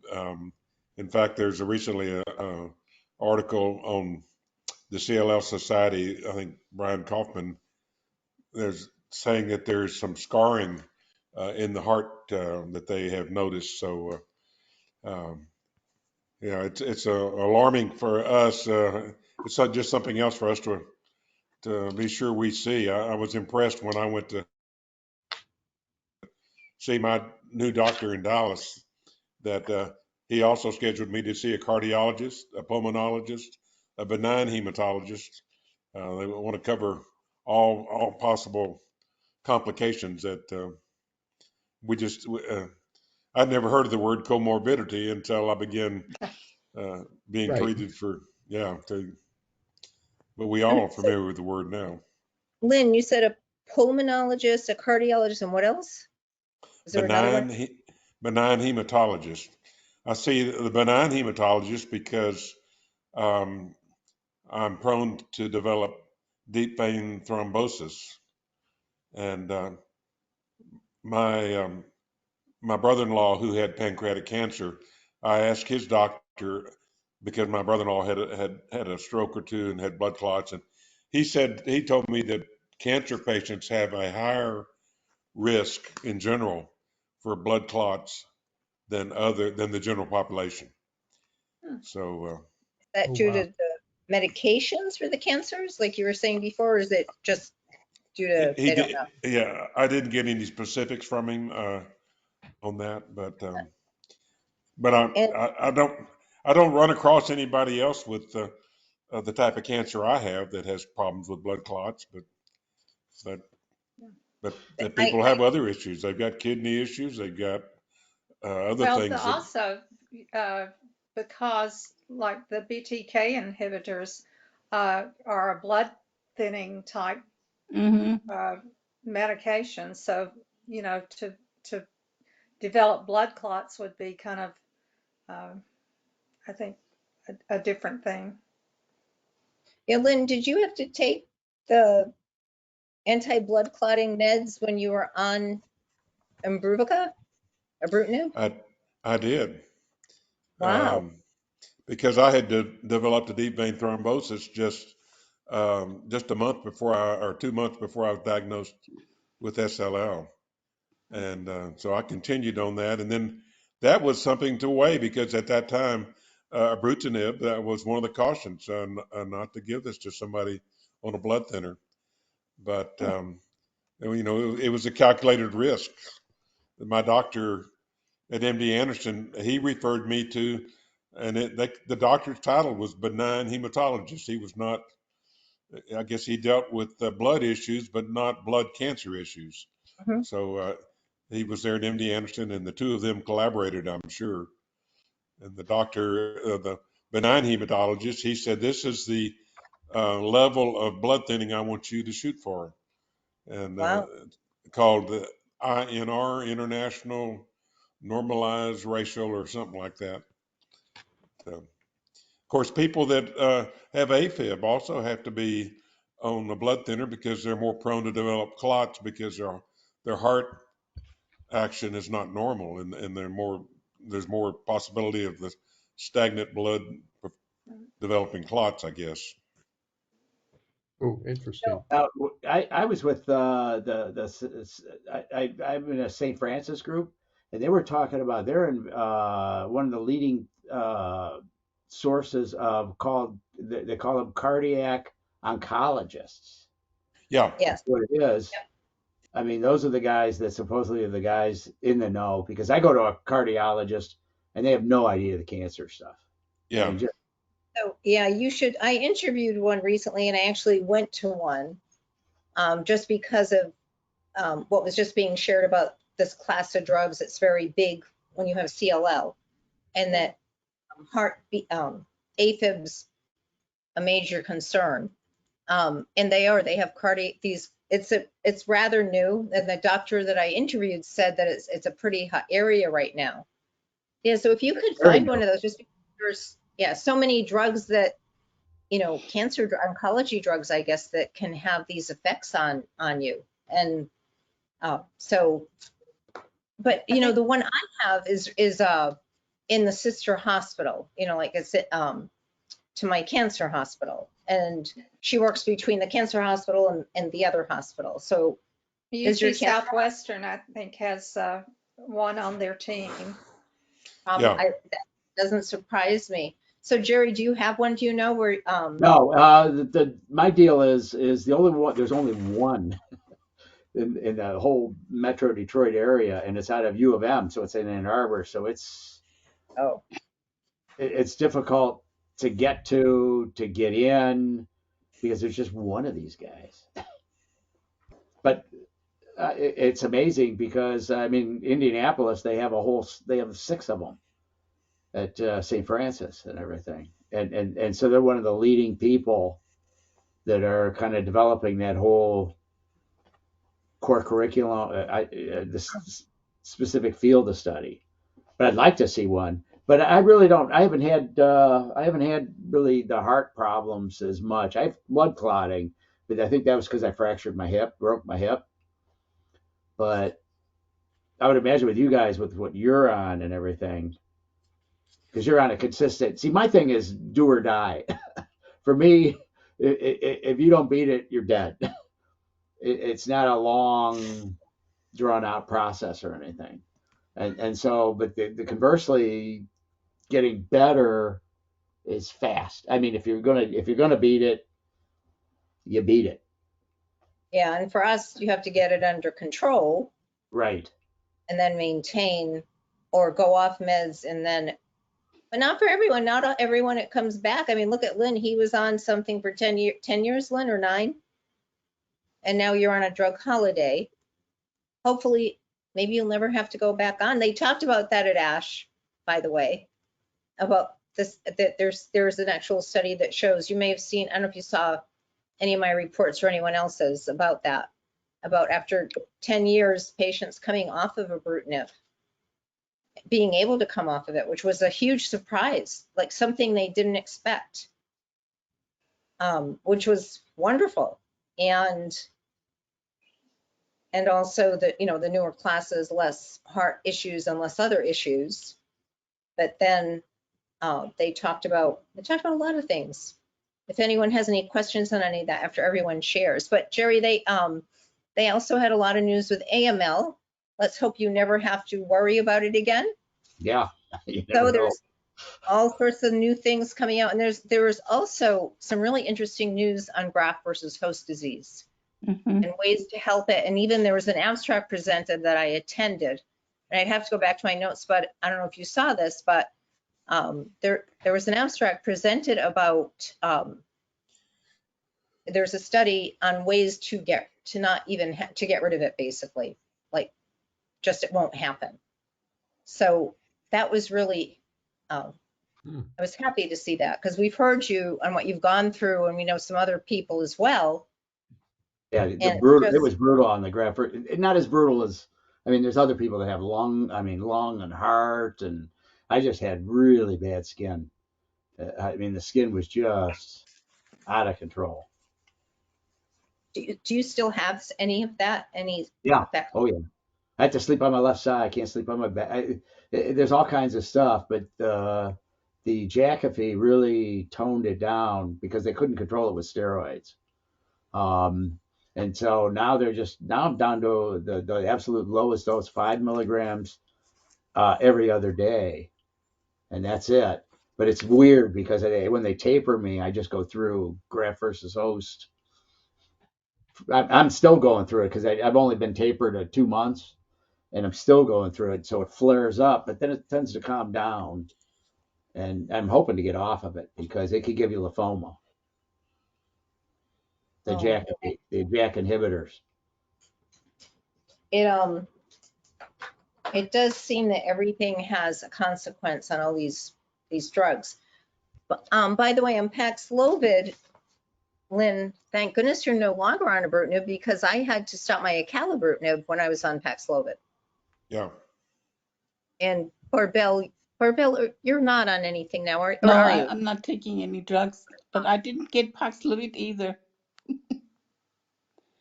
In fact, there's recently a article on the CLL Society. I think Brian Kaufman there's saying that there's some scarring in the heart that they have noticed. So um, yeah, it's alarming for us. It's not just something else for us to be sure we see. I was impressed when I went to see my new doctor in Dallas that he also scheduled me to see a cardiologist, a pulmonologist, a benign hematologist. They want to cover all possible complications that we just. I'd never heard of the word comorbidity until I began being Right. treated for but we all are familiar with the word now. Lynn, you said a pulmonologist, a cardiologist, and what else? Is there another one? Benign hematologist. I see the benign hematologist because um, I'm prone to develop deep vein thrombosis, and my my brother-in-law who had pancreatic cancer, I asked his doctor because my brother-in-law had a stroke or two and had blood clots, and he told me that cancer patients have a higher risk in general for blood clots than the general population. So Is that Oh, due wow. to the medications for the cancers, like you were saying before, or is it just due to, he they don't did, know? yeah. I didn't get any specifics from him on that, but And I don't run across anybody else with the type of cancer I have that has problems with blood clots, but that people I have other issues. They've got kidney issues. They've got other Well, things that also, because like the BTK inhibitors are a blood thinning type Mm-hmm. medication. So, to develop blood clots would be kind of, I think, a different thing. yeah, Lynn, did you have to take the anti-blood clotting meds when you were on Imbruvica, ibrutinib? I did. Wow. Because I had developed a deep vein thrombosis just a month before or 2 months before I was diagnosed with SLL, and so I continued on that, and then that was something to weigh because at that time, ibrutinib, that was one of the cautions not to give this to somebody on a blood thinner, but it was a calculated risk. My doctor at MD Anderson, he referred me to, and the doctor's title was benign hematologist. He was not, I guess he dealt with blood issues, but not blood cancer issues. Mhm. So he was there at MD Anderson, and the two of them collaborated, I'm sure. And the doctor, the benign hematologist, he said, "This is the level of blood thinning I want you to shoot for," and Wow. called the INR, International Normalized Ratio, or something like that. So, of course, people that have AFib also have to be on the blood thinner because they're more prone to develop clots because their heart action is not normal, and there's more possibility of the stagnant blood developing clots, I guess. Oh, interesting. I was with I'm in a St. Francis group, and they were talking about they're in one of the leading sources of they call them cardiac oncologists. Yeah, Yes. That's what it is. I mean, those are the guys that supposedly are the guys in the know because I go to a cardiologist and they have no idea the cancer stuff. I yeah, mean, just So, yeah, you should. I interviewed one recently and I actually went to one just because of what was just being shared about this class of drugs. It's very big when you have CLL, and that AFib's a major concern. And they have these, it's rather new. And the doctor that I interviewed said that it's a pretty hot area right now. Yeah, so if you could very find one new. of those, just because there's, yeah, so many drugs that, oncology drugs, I guess, that can have these effects on you. And So, but you know, the one I have is in the sister hospital, you know, like it's to my cancer hospital, and she works between the cancer hospital and the other hospital. So does your UC Southwestern, I think, has one on their team. Yeah. that doesn't surprise me. So Gerry, do you have one? Do you know where? No, my deal is the only one. There's only one in the whole Metro Detroit area, and it's out of U of M, so it's in Ann Arbor. So it's Oh, difficult to get get in because there's just one of these guys. But it's amazing because I mean Indianapolis, they have 6 of them at St. Francis and everything, and so they're one of the leading people that are kind of developing that whole core curriculum, this specific field of study. But I'd like to see one. But I really don't. I haven't had really the heart problems as much. I have blood clotting, but I think that was because I fractured my hip, broke my hip. But I would imagine with you guys, with what you're on and everything, because you're on a consistent. See, my thing is do or die. For me, if you don't beat it, you're dead. It's not a long, drawn out process or anything. And so, but the conversely, getting better is fast. I mean, if you're gonna beat it, you beat it. yeah. And for us, you have to get it under control, Right. and then maintain or go off meds, and then, but not for everyone. Not everyone it comes back. I mean, look at Lynn. He was on something for 10 years, Lynn, or 9, and now you're on a drug holiday. Hopefully, maybe you'll never have to go back on. They talked about that at ASH, by the way, about this, that there's an actual study that shows, you may have seen, I don't know if you saw any of my reports or anyone else's about that, about after 10 years, patients coming off of ibrutinib, being able to come off of it, which was a huge surprise, like something they didn't expect, which was wonderful. And also the, you know, the newer classes, less heart issues and less other issues. But then they talked about a lot of things. If anyone has any questions on any of that after everyone shares. But Gerry, they also had a lot of news with AML. Let's hope you never have to worry about it again. Yeah. So there's all sorts of new things coming out, and there was also some really interesting news on graft versus host disease. Mm-hmm. And ways to help it. And even there was an abstract presented that I attended, and I'd have to go back to my notes, but I don't know if you saw this, but there was an abstract presented about there's a study on ways to get rid of it, basically, like just it won't happen. So that was really I was happy to see that, because we've heard you on what you've gone through, and we know some other people as well. Yeah, it was brutal on the graft. Not as brutal as, I mean, there's other people that have lung and heart, and I just had really bad skin. I mean, the skin was just out of control. Do you still have any of that? Yeah. Oh yeah. I had to sleep on my left side. I can't sleep on my back. There's all kinds of stuff, but the Jakafi really toned it down because they couldn't control it with steroids. And so now I'm down to the absolute lowest dose, 5 milligrams every other day, and that's it. But it's weird because when they taper me, I just go through graft versus host. I'm still going through it because I've only been tapered 2 months, and I'm still going through it. So it flares up, but then it tends to calm down, and I'm hoping to get off of it because it could give you lymphoma. The JAK inhibitors. It does seem that everything has a consequence on all these drugs. But by the way, on paxlovid, Lynn, thank goodness you're no longer on ibrutinib, because I had to stop my acalabrutinib when I was on paxlovid. Yeah. And Barbell, you're not on anything now, or No, are you? I'm not taking any drugs, but I didn't get paxlovid either.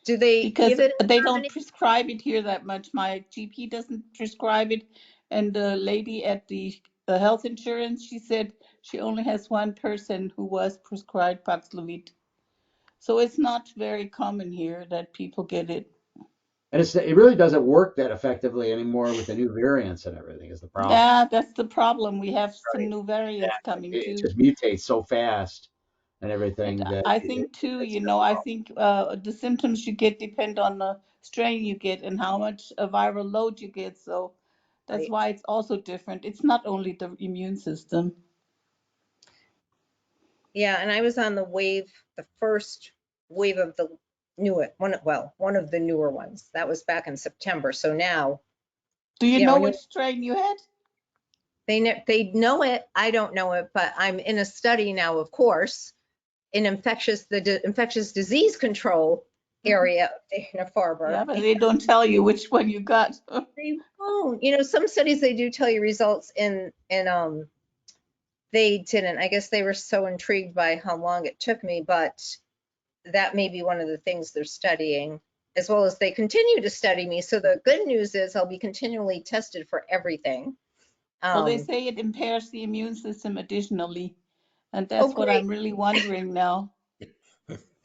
Do they because give it in they don't Germany? prescribe it here that much. My GP doesn't prescribe it, and the lady at the health insurance, she said she only has one person who was prescribed paxlovid. So it's not very common here that people get it. And it really doesn't work that effectively anymore with the new variants and everything is the problem. Yeah, that's the problem. We have some Right. new variants coming It too. just mutates so fast and And everything that I think too, it's I difficult. think the symptoms you get depend on the strain you get and how much a viral load you get. So that's Right. why it's also different. It's not only the immune system. Yeah, and I was on the first wave of the one of the newer ones. That was back in September. So now, Do you know when which strain you had? they know it, I don't know it, but I'm in a study now, of course, in infectious disease control area of Yeah, Dana-Farber. but they don't tell you which one you got. They won't. Some studies they do tell you results in they didn't. I guess they were so intrigued by how long it took me, but that may be one of the things they're studying, as well as they continue to study me. So the good news is I'll be continually tested for everything. Well, they say it impairs the immune system additionally. And that's what Great. I'm really wondering now.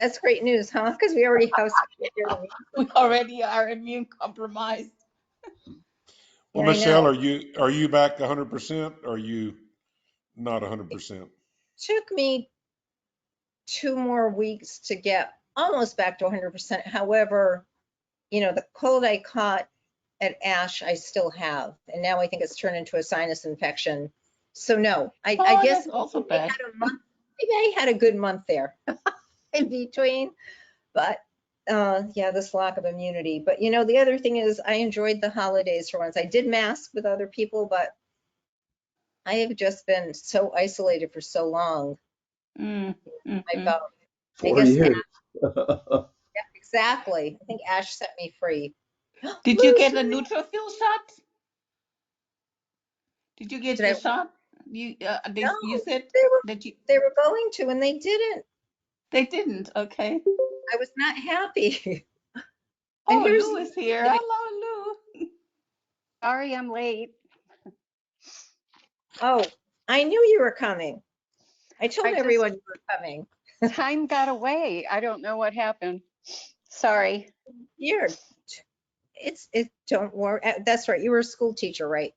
That's great news, huh? Because we already have some immune We system. already are immune compromised. Well, Yeah, I Michelle, know. are you back 100%? Or are you not 100%? Took me 2 more weeks to get almost back to 100%. However, the cold I caught at ASH, I still have. And now I think it's turned into a sinus infection. So no, I Oh, guess that's also maybe I bad. had a month, maybe I had a good month there in between. But yeah, this lack of immunity. But the other thing is I enjoyed the holidays for once. I did mask with other people, but I have just been so isolated for so long. Mm, mm, I mm. felt, I 4 guess, years. yeah, exactly. I think Ash set me free. Did you get a neutrophil shot? Did you get Did the I? shot? You No, said they were that you they were going to, and they didn't. they didn't. Okay. I was not happy. And Oh, here's Lou is here. the thing. Hello, Lou. Sorry, I'm late. Oh, I knew you were coming. I told I everyone just, you were coming. time got away. I don't know what happened. Sorry. You're, it don't worry. That's right. You were a school teacher, right?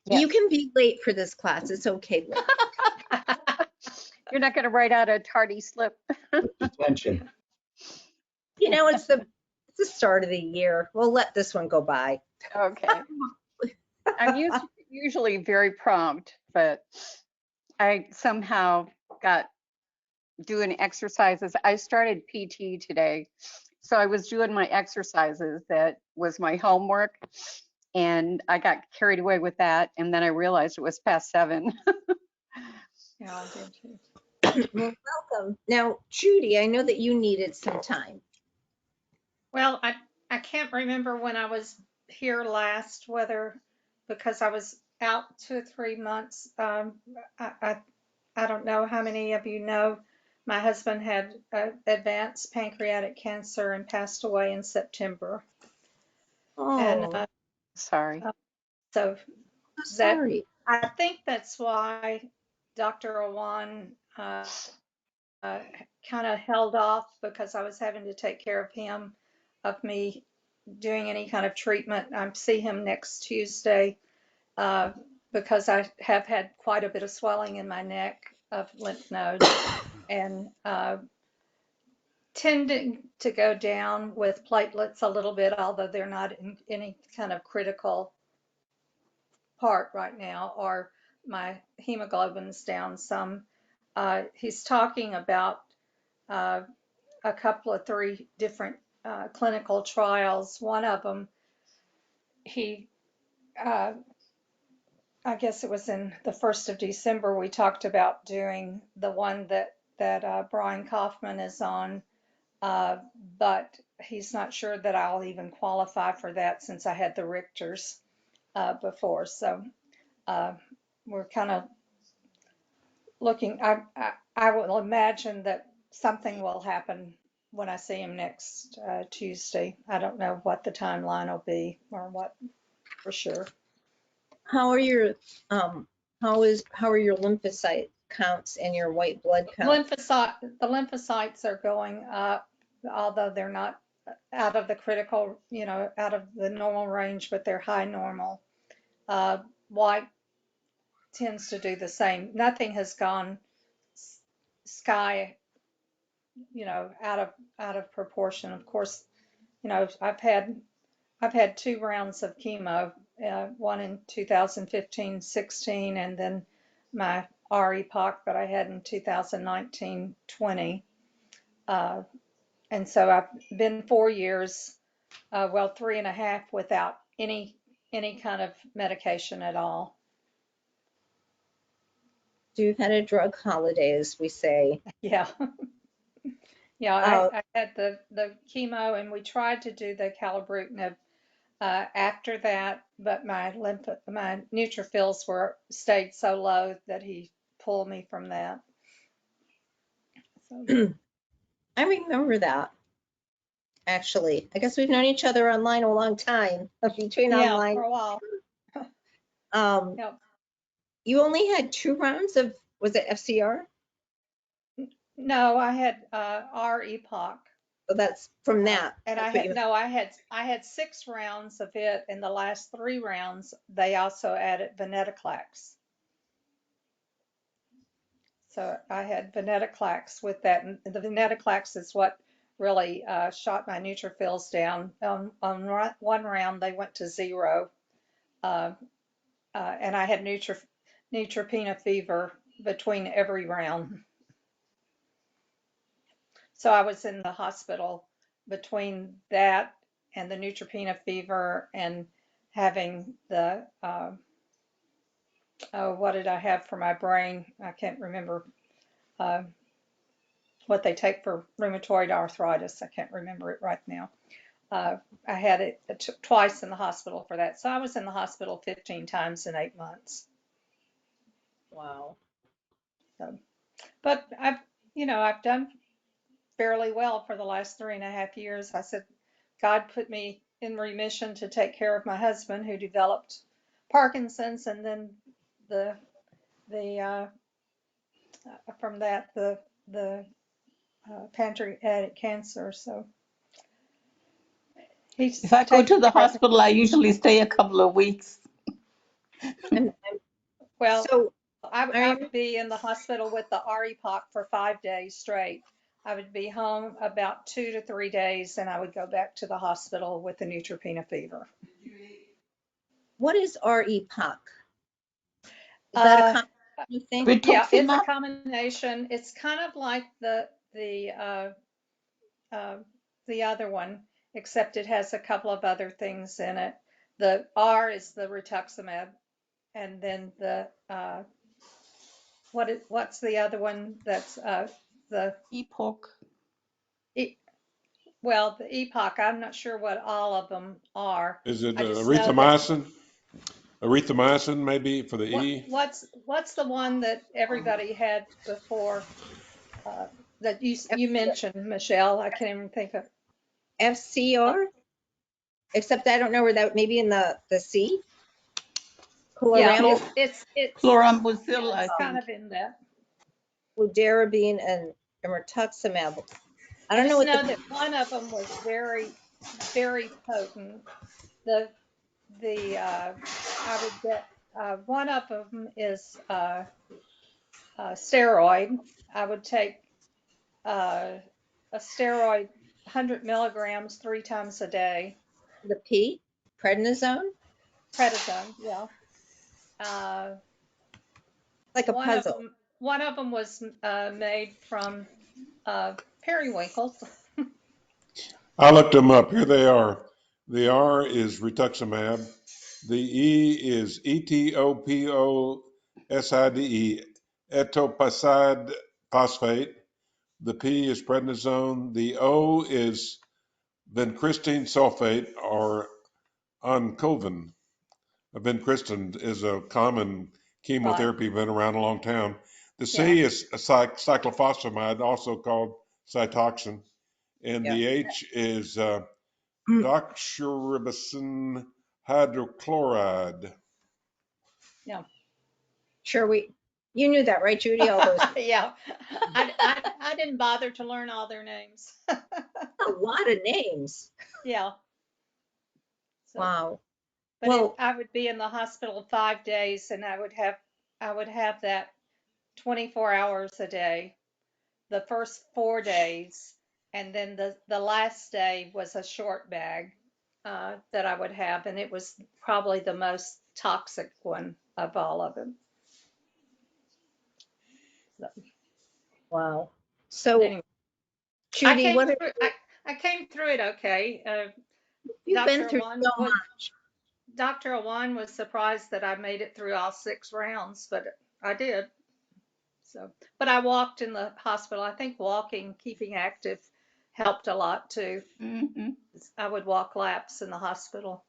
Yes. You can be late for this class. It's okay. You're not going to write out a tardy slip. Detention. It's the start of the year. We'll let this one go by. Okay. I'm usually very prompt, but I somehow got doing exercises. I started PT today. So I was doing my exercises. That was my homework. And I got carried away with that. And then I realized it was past 7. Yeah, I did too. Well, welcome. Now, Judy, I know that you needed some time. Well, I can't remember when I was here last, whether because I was out 2 or 3 months. I don't know how many of you know. My husband had advanced pancreatic cancer and passed away in September. And Oh, Sorry. so I'm that sorry. I think that's why Dr. Awan kind of held off, because I was having to take care of him, of me doing any kind of treatment. I see him next Tuesday because I have had quite a bit of swelling in my neck of lymph nodes and tending to go down with platelets a little bit, although they're not in any kind of critical part right now, or my hemoglobin's down some. He's talking about a couple of 3 different clinical trials. One of them, I guess it was in the 1st of December, we talked about doing the one that Brian Kaufman is on, but he's not sure that I'll even qualify for that since I had the Richters before. So we're kind of looking. I will imagine that something will happen when I see him next Tuesday. I don't know what the timeline will be or what for sure. How are your how are your lymphocyte counts and your white blood counts? The lymphocytes are going up, although they're not out of the critical, out of the normal range, but they're high normal. White tends to do the same. Nothing has gone sky, out of proportion. Of course, I've had 2 rounds of chemo, one in 2015-16, and then my REPOC that I had in 2019-20. And so I've been 4 years, 3.5 without any kind of medication at all. So you've had a drug holiday, as we say. Yeah. Yeah, I had the chemo, and we tried to do the calibrutinib after that, but my neutrophils stayed so low that he pulled me from that. So. I remember that. Actually, I guess we've known each other online a long time. Online for a while. Yep. You only had 2 rounds of, was it FCR? No, I had REPOC. So that's from that. And I had 6 rounds of it. In the last 3 rounds, they also added venetoclax. So I had venetoclax with that, and the venetoclax is what really shot my neutrophils down. On 1 round, they went to 0, and I had neutropenia fever between every round. So I was in the hospital between that and the neutropenia fever and having the, what did I have for my brain? I can't remember what they take for rheumatoid arthritis. I can't remember it right now. I had it twice in the hospital for that. So I was in the hospital 15 times in 8 months. Wow. So, but I've done fairly well for the last 3.5 years. I said, God put me in remission to take care of my husband who developed Parkinson's, and then from that the pancreatic cancer. So If I go to the hospital, I usually stay a couple of weeks. Well, so I would be in the hospital with the REPOC for 5 days straight. I would be home about 2 to 3 days, and I would go back to the hospital with the neutropenia fever. What is REPOC? Is that a common thing? Yeah, it's a combination. It's kind of like the other one, except it has a couple of other things in it. The R is the rituximab, and then the what's the other one? That's the EPOC. Well, the EPOC, I'm not sure what all of them are. Is it erythromycin? Erythromycin, maybe, for the E? What's the one that everybody had before that you mentioned, Michelle? I can't even think of. FCR? Except I don't know where that, maybe in the C? Yeah, it's chlorambucil, I think. Kind of in that. Fludarabine and rituximab. I don't know that one of them was very, very potent. I would get one of them is steroid. I would take a steroid 100 milligrams 3 times a day. The P? Prednisone? Prednisone, yeah. Like a puzzle. One of them was made from periwinkles. I looked them up. Here they are. The R is rituximab. The E is etoposide, etoposide phosphate. The P is prednisone. The O is vincristine sulfate, or AnCan. Vincristine is a common chemotherapy, been around a long time. The C is a cyclophosphamide, also called Cytoxan. and Yeah. the H is doxorubicin hydrochloride. Sure, you knew that, right, Judy? All those, Yeah, I didn't bother to learn all their names. a lot of names. Yeah. So, Wow. but Well, I would be in the hospital 5 days, and I would have that 24 hours a day, the first 4 days, and then the last day was a short bag that I would have, and it was probably the most toxic one of all of them. So, wow. So, anyway, Judy, I came through it okay. you've been Dr. through Awan so was much. Dr. Awan was surprised that I made it through all 6 rounds, but I did. So, but I walked in the hospital. I think walking, keeping active, helped a lot too. Mhm. I would walk laps in the hospital.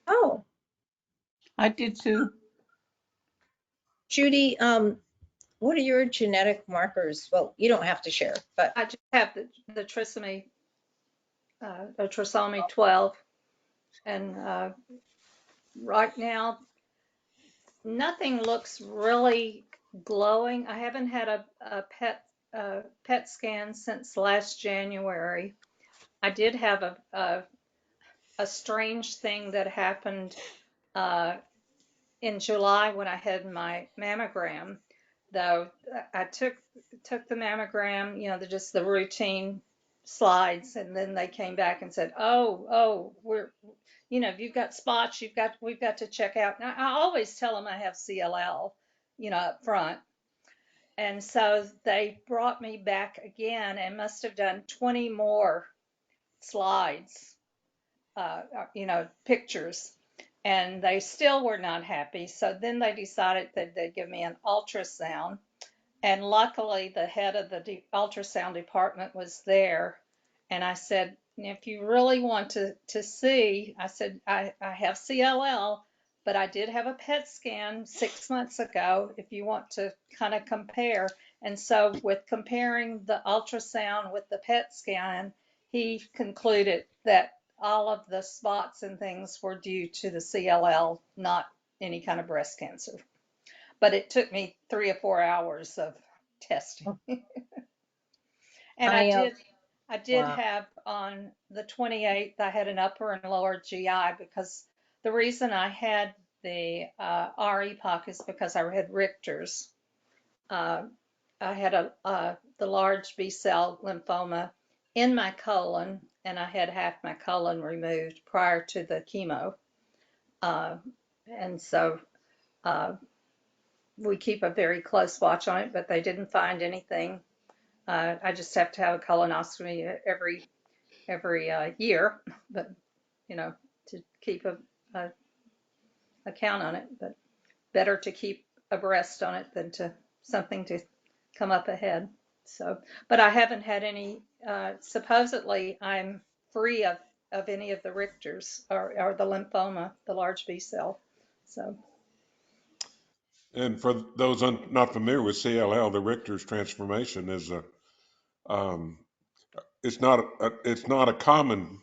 Oh, I did too. Judy, what are your genetic markers? Well, you don't have to share, but I just have the trisomy, trisomy 12, and right now nothing looks really glowing. I haven't had a PET scan since last January. I did have a strange thing that happened in July when I had my mammogram. Though I took the mammogram, just the routine slides, and then they came back and said, "Oh, if you've got spots, we've got to check out." Now, I always tell them I have CLL, up front. And so they brought me back again and must have done 20 more slides, pictures, and they still were not happy. So then they decided that they'd give me an ultrasound. And luckily, the head of the ultrasound department was there. And I said, if you really want to see, I said, I have CLL, but I did have a PET scan 6 months ago if you want to kind of compare. And so with comparing the ultrasound with the PET scan, he concluded that all of the spots and things were due to the CLL, not any kind of breast cancer. But it took me 3 or 4 hours of testing. And I did wow. have on the 28th, I had an upper and lower GI, because the reason I had the REPOC is because I had Richter's. I had the large B cell lymphoma in my colon, and I had half my colon removed prior to the chemo. And so we keep a very close watch on it, but they didn't find anything. I just have to have a colonoscopy every year, but to keep a count on it. But better to keep abreast on it than to something to come up ahead. So, but I haven't had any. Supposedly, I'm free of any of the Richters or the lymphoma, the large B cell. So. And for those not familiar with CLL, the Richter's transformation is it's not a common,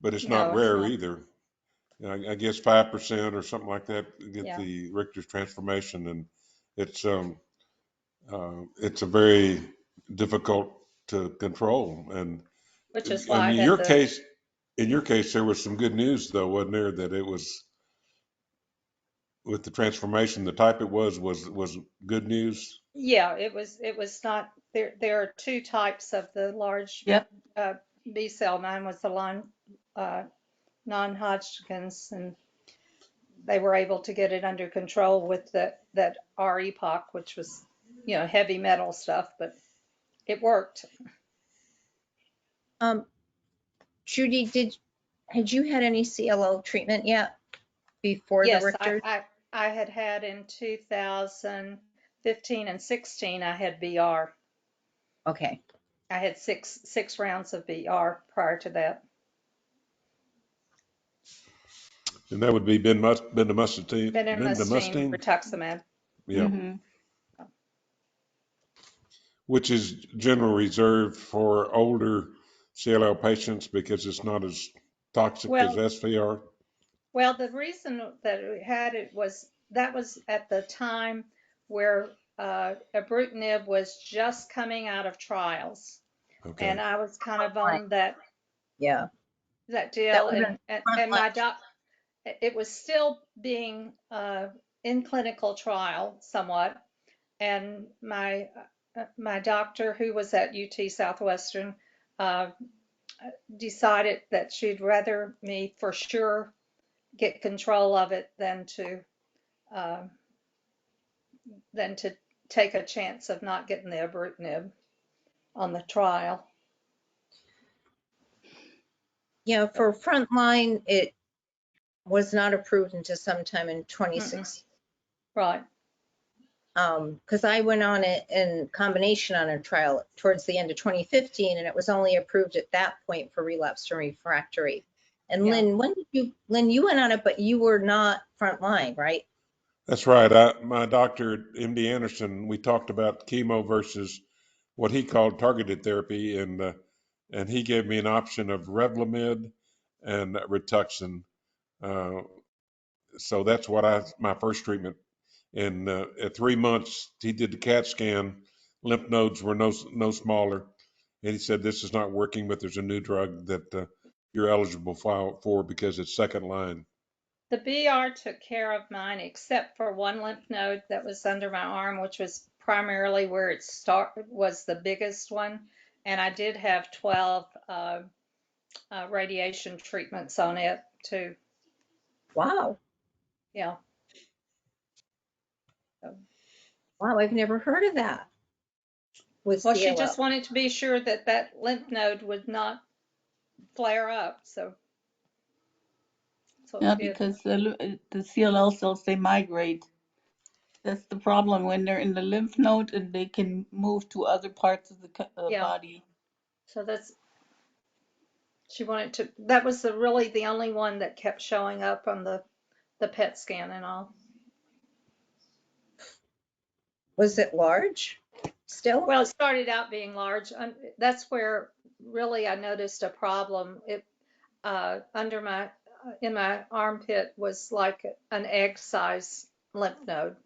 but it's not No, it's rare not. either. I guess 5% or something like that get Yeah. the Richter's transformation, and it's a very difficult to control. And Which is I why I mean, had in your case, there was some good news though, wasn't there? That it was with the transformation, the type it was good news. Yeah, it was not there. There are 2 types of the large Yep. B cell. Mine was the non-Hodgkin's, and they were able to get it under control with that REPOC, which was heavy metal stuff, but it worked. Judy, had you had any CLL treatment yet before the Yes, Richter? I had in 2015 and 16, I had BR. Okay. I had six rounds of BR prior to that. And that would be bendamustine. Bendamustine, rituximab. Yeah. Mhm. Which is generally reserved for older CLL patients because it's not as toxic as Well, SVR? well, the reason that we had it was that was at the time where ibrutinib was just coming out of trials, Okay. and I was kind of on that Yeah, deal, was and a and frontline. my doc, it was still being in clinical trial somewhat, and my doctor, who was at UT Southwestern, uh, decided that she'd rather me for sure get control of it uh, than to take a chance of not getting the ibrutinib on the trial. Yeah, for frontline, it was not approved until sometime in Mm-mm. 2016. Right. Because I went on it in combination on a trial towards the end of 2015, and it was only approved at that point for relapsed and refractory. And Yeah. Lynn, Lynn, you went on it, but you were not frontline, right? That's right. My doctor, MD Anderson, we talked about chemo versus what he called targeted therapy, and he gave me an option of Revlimid and Rituxan. So that's what my first treatment. And at 3 months, he did the CAT scan. Lymph nodes were no smaller, and he said this is not working, but there's a new drug that you're eligible for because it's second line. The BR took care of mine except for one lymph node that was under my arm, which was primarily where it was the biggest one. And I did have 12 radiation treatments on it too. Wow. Yeah. Wow, I've never heard of that with Well, she CLL. just wanted to be sure that that lymph node would not flare up. So Yeah, we did. because the CLL cells, they migrate. That's the problem when they're in the lymph node and they can move to other parts of the Yeah. body. So she wanted to, that was really the only one that kept showing up on the PET scan and all. Was it large still? Well, it started out being large. That's where really I noticed a problem. It in my armpit was like an egg size lymph node.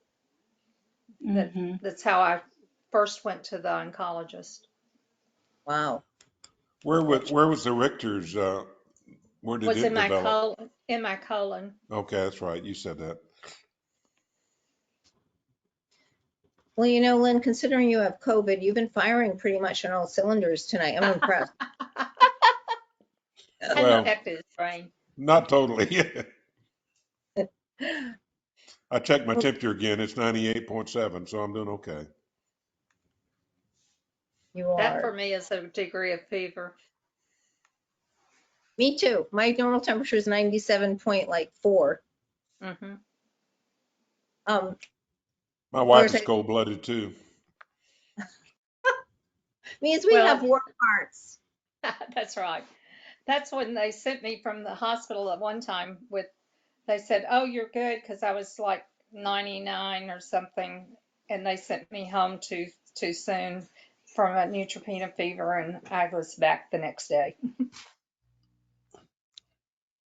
That's how I first went to the oncologist. Wow. Where was the Richter's? Where did Was it in my develop? in my colon. Okay, that's right. You said that. Well, you know, Lynn, considering you have COVID, you've been firing pretty much on all cylinders tonight. I'm impressed. I Well, detected his brain. not totally. I checked my temperature again. It's 98.7, so I'm doing okay. You That for are. me is a degree of fever. Me too. My normal temperature is 97.4. Mm-hmm. My wife course, is cold-blooded too. means we have war parts. That's right. That's when they sent me from the hospital at one time they said, oh, you're good, because I was like 99 or something, and they sent me home too soon from a neutropenia fever, and I was back the next day.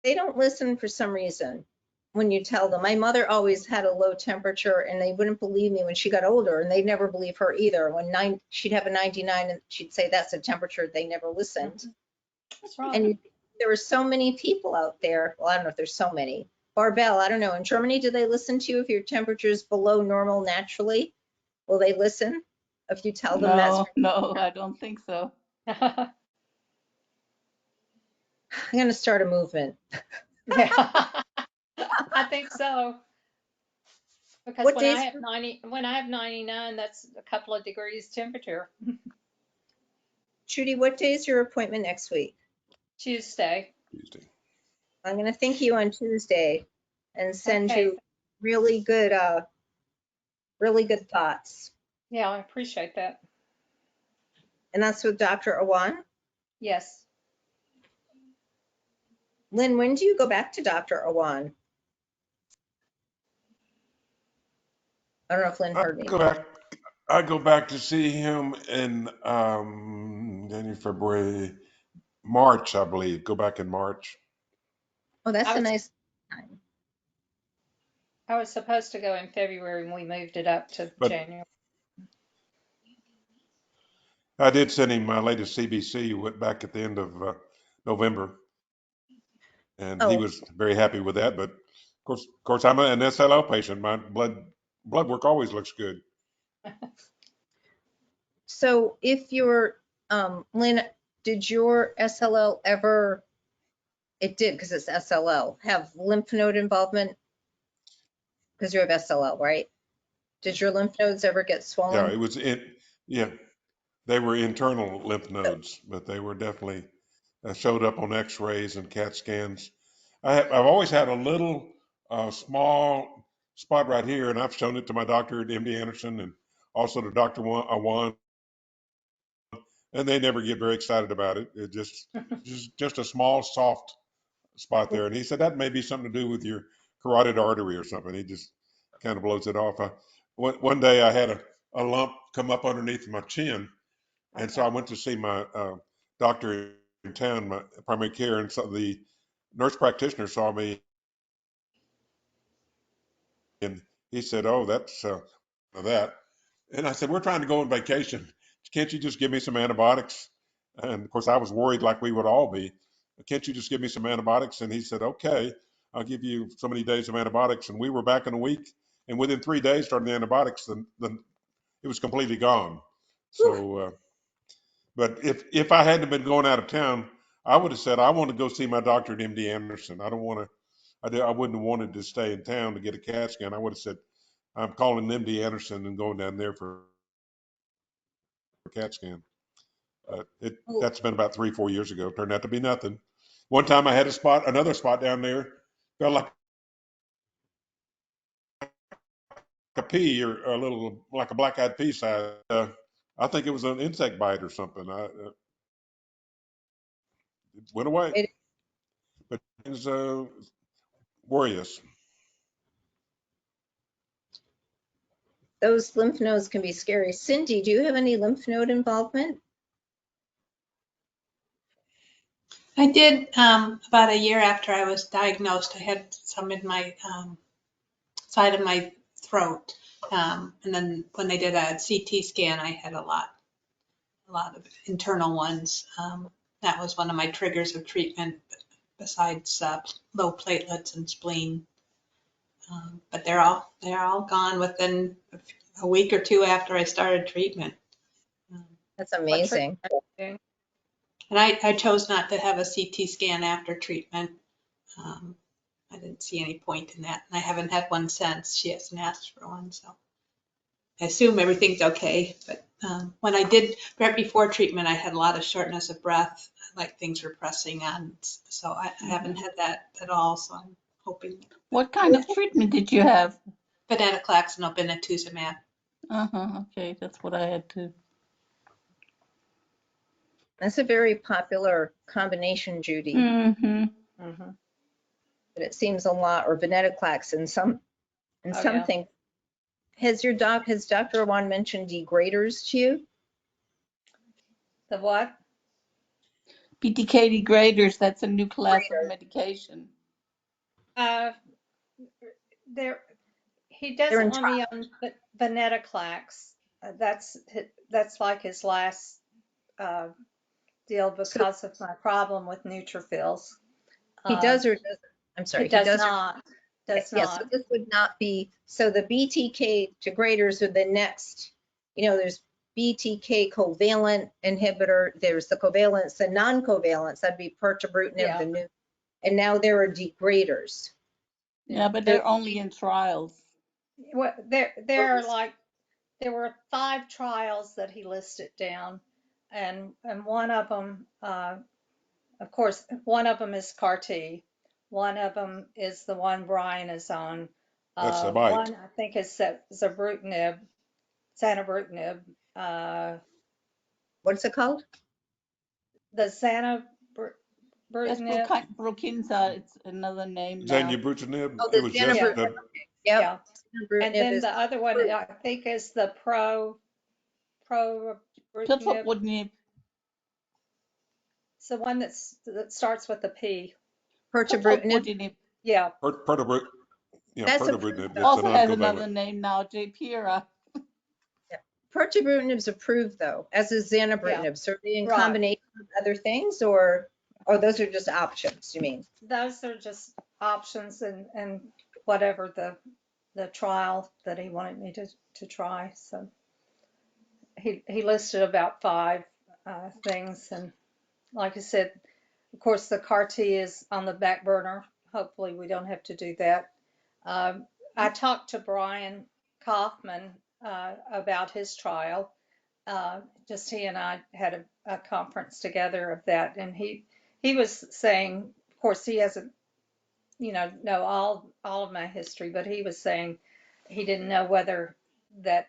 They don't listen for some reason when you tell them. My mother always had a low temperature, and they wouldn't believe me when she got older, and they'd never believe her either. When she'd have a 99, and she'd say that's the temperature. They never listened. That's right. And there were so many people out there. Well, I don't know if there's so many. Barbell, I don't know. In Germany, do they listen to you if your temperature is below normal naturally? Will they listen if you tell them that's? No, I don't think so. I'm going to start a movement. Yeah, I think so. Because What when I days? have 99, that's a couple of degrees temperature. Trudy, what day is your appointment next week? Tuesday. I'm going to think you on Tuesday and send Okay. you really good thoughts. Yeah, I appreciate that. And that's with Dr. Awan? Yes. Lynn, when do you go back to Dr. Awan? I don't know if Lynn heard me. I go back to see him in January, February, March, I believe. Go back in March. Oh, that's I a was, nice time. I was supposed to go in February and we moved it up to But January. I did send him my latest CBC, went back at the end of November, and he Oh, was very happy with that. But of course, I'm an SLL patient. My blood work always looks good. so if you're, Lynn, did your SLL ever, it did because it's SLL, have lymph node involvement? Because you have SLL, right? Did your lymph nodes ever get Yeah, swollen? it was in. Yeah, they were internal lymph nodes, but they were definitely showed up on X-rays and CAT scans. I've always had a little small spot right here, and I've shown it to my doctor at MD Anderson and also to Dr. Awan, and they never get very excited about it. It just a small soft spot there, and he said that may be something to do with your carotid artery or something. He just kind of blows it off. One day I had a lump come up underneath my chin, and so I went to see my doctor in town, my primary care, and so the nurse practitioner saw me, and he said, "Oh, that's that." And I said, "We're trying to go on vacation. Can't you just give me some antibiotics?" And of course, I was worried, like we would all be. Can't you just give me some antibiotics? And he said, "Okay, I'll give you so many days of antibiotics." And we were back in a week, and within 3 days, starting the antibiotics, then it was completely gone. So, but if I hadn't been going out of town, I would have said I want to go see my doctor at MD Anderson. I don't want to. I wouldn't have wanted to stay in town to get a CAT scan. I would have said I'm calling MD Anderson and going down there for a CAT scan. Oh, That's been about 3-4 years ago. Turned out to be nothing. One time I had another spot down there, felt like a pea or a little like a black-eyed pea size. I think it was an insect bite or something. It went away, it, but things worry us. those lymph nodes can be scary. Cindy, do you have any lymph node involvement? I did about a year after I was diagnosed. I had some in my side of my throat, and then when they did a CT scan, I had a lot of internal ones. That was one of my triggers of treatment, besides low platelets and spleen. But they're all gone within a week or two after I started treatment. That's What amazing. treatment are you doing? And I chose not to have a CT scan after treatment. I didn't see any point in that. And I haven't had one since. She hasn't asked for one. So I assume everything's okay. But when I did, right before treatment, I had a lot of shortness of breath, like things were pressing on. So I haven't had that at all. So I'm hoping. What kind of treatment did you have? Venetoclax and obinutuzumab. Okay, that's what I had too. That's a very popular combination, Judy, Mm-hmm. Mhm. but it seems a lot, or venetoclax in some, Oh, yeah. something. Has Dr. Awan mentioned degraders to you? The what? BTK degraders, that's a new class of medication. There, he They're doesn't in want me on venetoclax. That's like his last deal because of my problem with neutrophils. He does or doesn't? I'm sorry. He does or not. Does Yes, so not. this would not be, so the BTK degraders are the next, there's BTK covalent inhibitor, there's the covalents, the non-covalents, that'd be pirtobrutinib, Yeah. the new, and now there are degraders. Yeah, but they're only in trials. Well, there were 5 trials that he listed down, and one of them, of course, one of them is CAR-T. One of them is the one Brian is on. That's the bite. One I think is zanubrutinib. What's it called? The That's zanubrutinib. Brukinsa. It's another name now. Zanubrutinib. Oh, It the was just zanubrutinib. that. Okay. Yep. Yeah. And then the other one I think is the probrutinib. Clifford. It's the one that starts with a P. Pirtobrutinib. Pirtobrutinib Yeah, That's Pirtobrutinib. It's also an has another oncovalent. name now, Jpira. Pirtobrutinib's approved though, as is zanubrutinib. So are they in Right. combination with other things, or those are just options, you mean? those are just options and whatever the trial that he wanted me to try. So he listed about 5 things, and like I said, of course the CAR T is on the back burner. Hopefully we don't have to do that. I talked to Brian Kaufman about his trial. Just he and I had a conference together of that, and he was saying, of course, he hasn't, know all of my history, but he was saying he didn't know whether that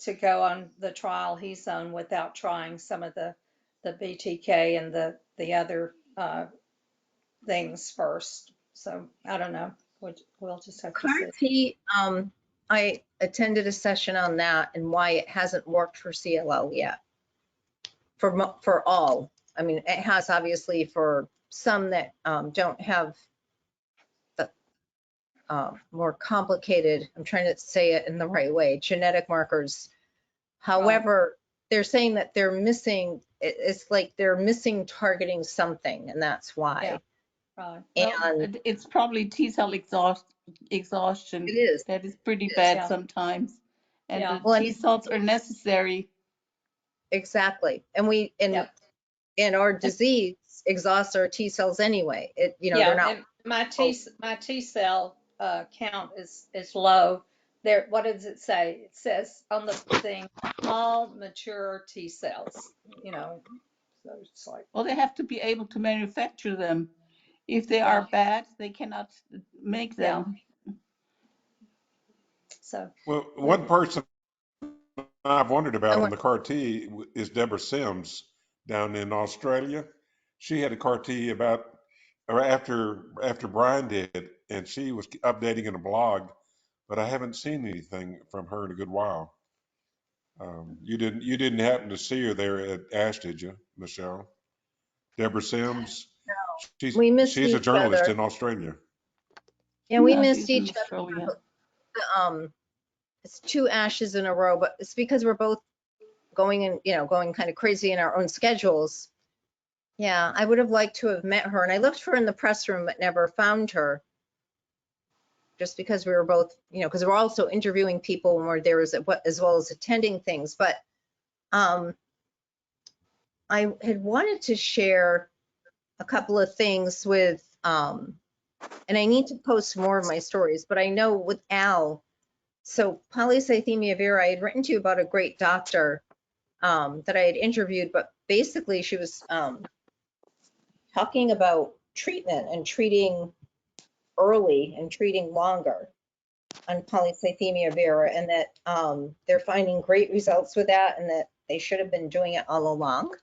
to go on the trial he's on without trying some of the BTK and the other things first. So I don't know. We'll just have to CAR see. T, I attended a session on that and why it hasn't worked for CLL yet. For all, I mean, it has obviously for some that don't have the more complicated, I'm trying to say it in the right way, genetic markers. However, they're saying that they're missing, it's like they're missing targeting something, and that's why. Yeah. Right. Well, And it's probably T-cell exhaustion. it is. That is pretty It is, bad yeah. sometimes. And Yeah. the Well, and T-cells are necessary. exactly. And in our disease exhausts our T cells anyway. They're not. And my T cell count is low. There, what does it say? It says on the thing, all mature T cells. So it's like, Well, they have to be able to manufacture them. If they are bad, they cannot make them. so. Well, one person I've wondered about on the CAR T is Deborah Sims down in Australia. She had a CAR T about or after Brian did, and she was updating in a blog, but I haven't seen anything from her in a good while. You didn't happen to see her there at ASH, did you, Michelle? Deborah Sims. No, we missed she's a each journalist other. in Australia. Yeah, we No, missed she's in each Australia. other. It's 2 ASHs in a row, but it's because we're both going kind of crazy in our own schedules. Yeah, I would have liked to have met her, and I looked for her in the press room, but never found her. Just because we were both, because we're also interviewing people when we're there as well as attending things. But I had wanted to share a couple of things with, and I need to post more of my stories, but I know with Al, so polycythemia vera, I had written to you about a great doctor that I had interviewed, but basically she was talking about treatment and treating early and treating longer on polycythemia vera, and that they're finding great results with that, and that they should have been doing it all along,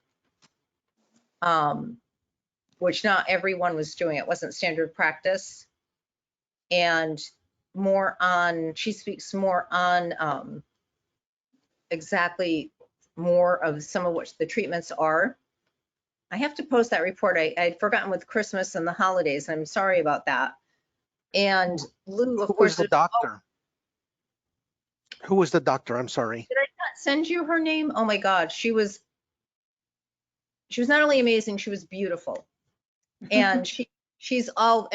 which not everyone was doing. It wasn't standard practice. And she speaks more on exactly more of some of what the treatments are. I have to post that report. I'd forgotten with Christmas and the holidays. I'm sorry about that. And Lou, of Who course, was the doctor? Who was the doctor? I'm sorry. did I not send you her name? Oh my God, she was not only amazing, she was beautiful. And she is all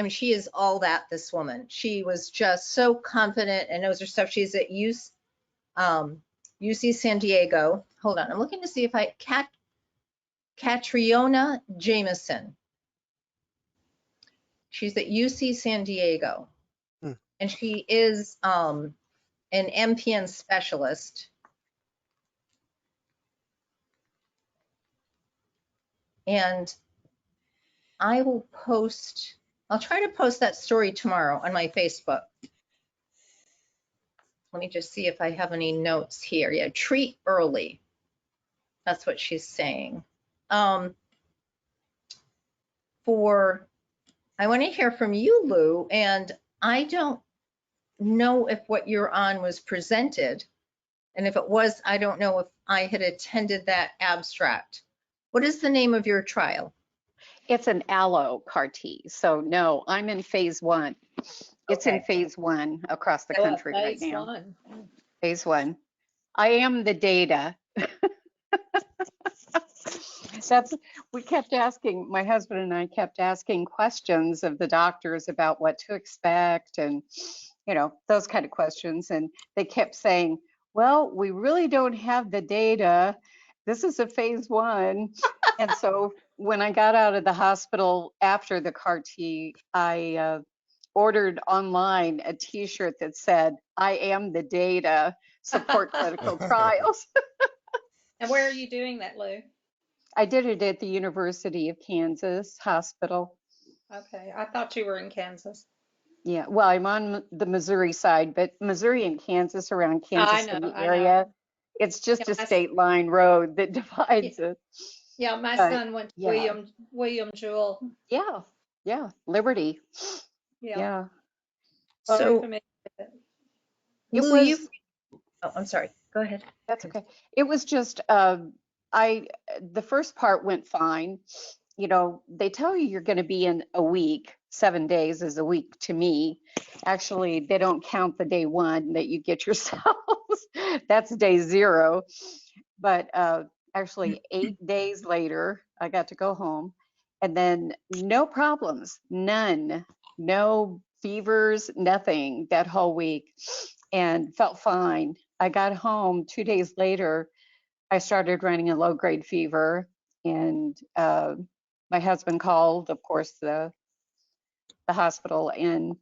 that, this woman. She was just so confident and knows her stuff. She's at UC San Diego. Hold on, I'm looking to see if Catriona Jameson. She's at UC San Diego. And she is an MPN specialist. And I'll try to post that story tomorrow on my Facebook. Let me just see if I have any notes here. Yeah, treat early. That's what she's saying. I want to hear from you, Lou, and I don't know if what you're on was presented. And if it was, I don't know if I had attended that abstract. What is the name of your trial? It's an allo CAR T. So no, I'm in phase 1. It's in Okay. phase 1 across the So at country right phase now. 1. Phase 1. I am the data. We kept asking, my husband and I kept asking questions of the doctors about what to expect and, you know, those kind of questions. And they kept saying, well, we really don't have the data. This is a phase 1. And so when I got out of the hospital after the CAR T, I ordered online a t-shirt that said, I am the data, support clinical trials. And where are you doing that, Lou? I did it at the University of Kansas Hospital. Okay, I thought you were in Kansas. Yeah, well, I'm on the Missouri side, but Missouri and Kansas around Kansas City I area, know. it's just Yeah, a state line road that divides it. Yeah, my But son went to yeah, William Jewell. yeah, Liberty. Yeah, Yeah, very So familiar with it. it Lou, was, I'm sorry. Go ahead. that's okay. It was just, the first part went fine. You know, they tell you you're going to be in a week. 7 days is a week to me. Actually, they don't count the day 1 that you get yourselves. That's day 0. But actually, 8 days later, I got to go home, and then no problems, none, no fevers, nothing that whole week, and felt fine. I got home 2 days later. I started running a low-grade fever, and my husband called, of course, the hospital, and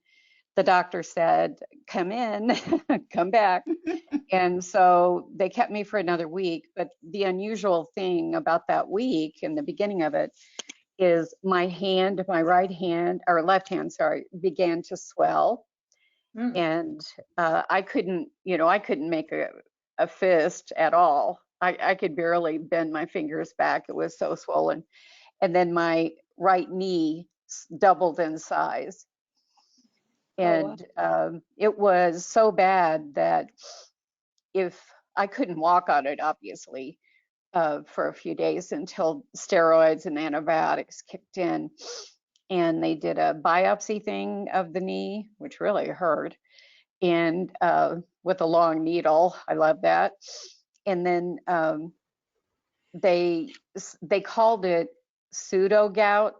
the doctor said, come in, come back. And so they kept me for another week. But the unusual thing about that week in the beginning of it is my hand, my right hand, or left hand, sorry, began to swell. Mm. And I couldn't, I couldn't make a fist at all. I could barely bend my fingers back. It was so swollen. And then my right knee doubled in size. Oh, And it was so bad that if I couldn't walk on it, obviously, for a few days until steroids and antibiotics kicked in. And they did a biopsy thing of the knee, which really hurt. And with a long needle, I love that. And then they called it pseudo gout,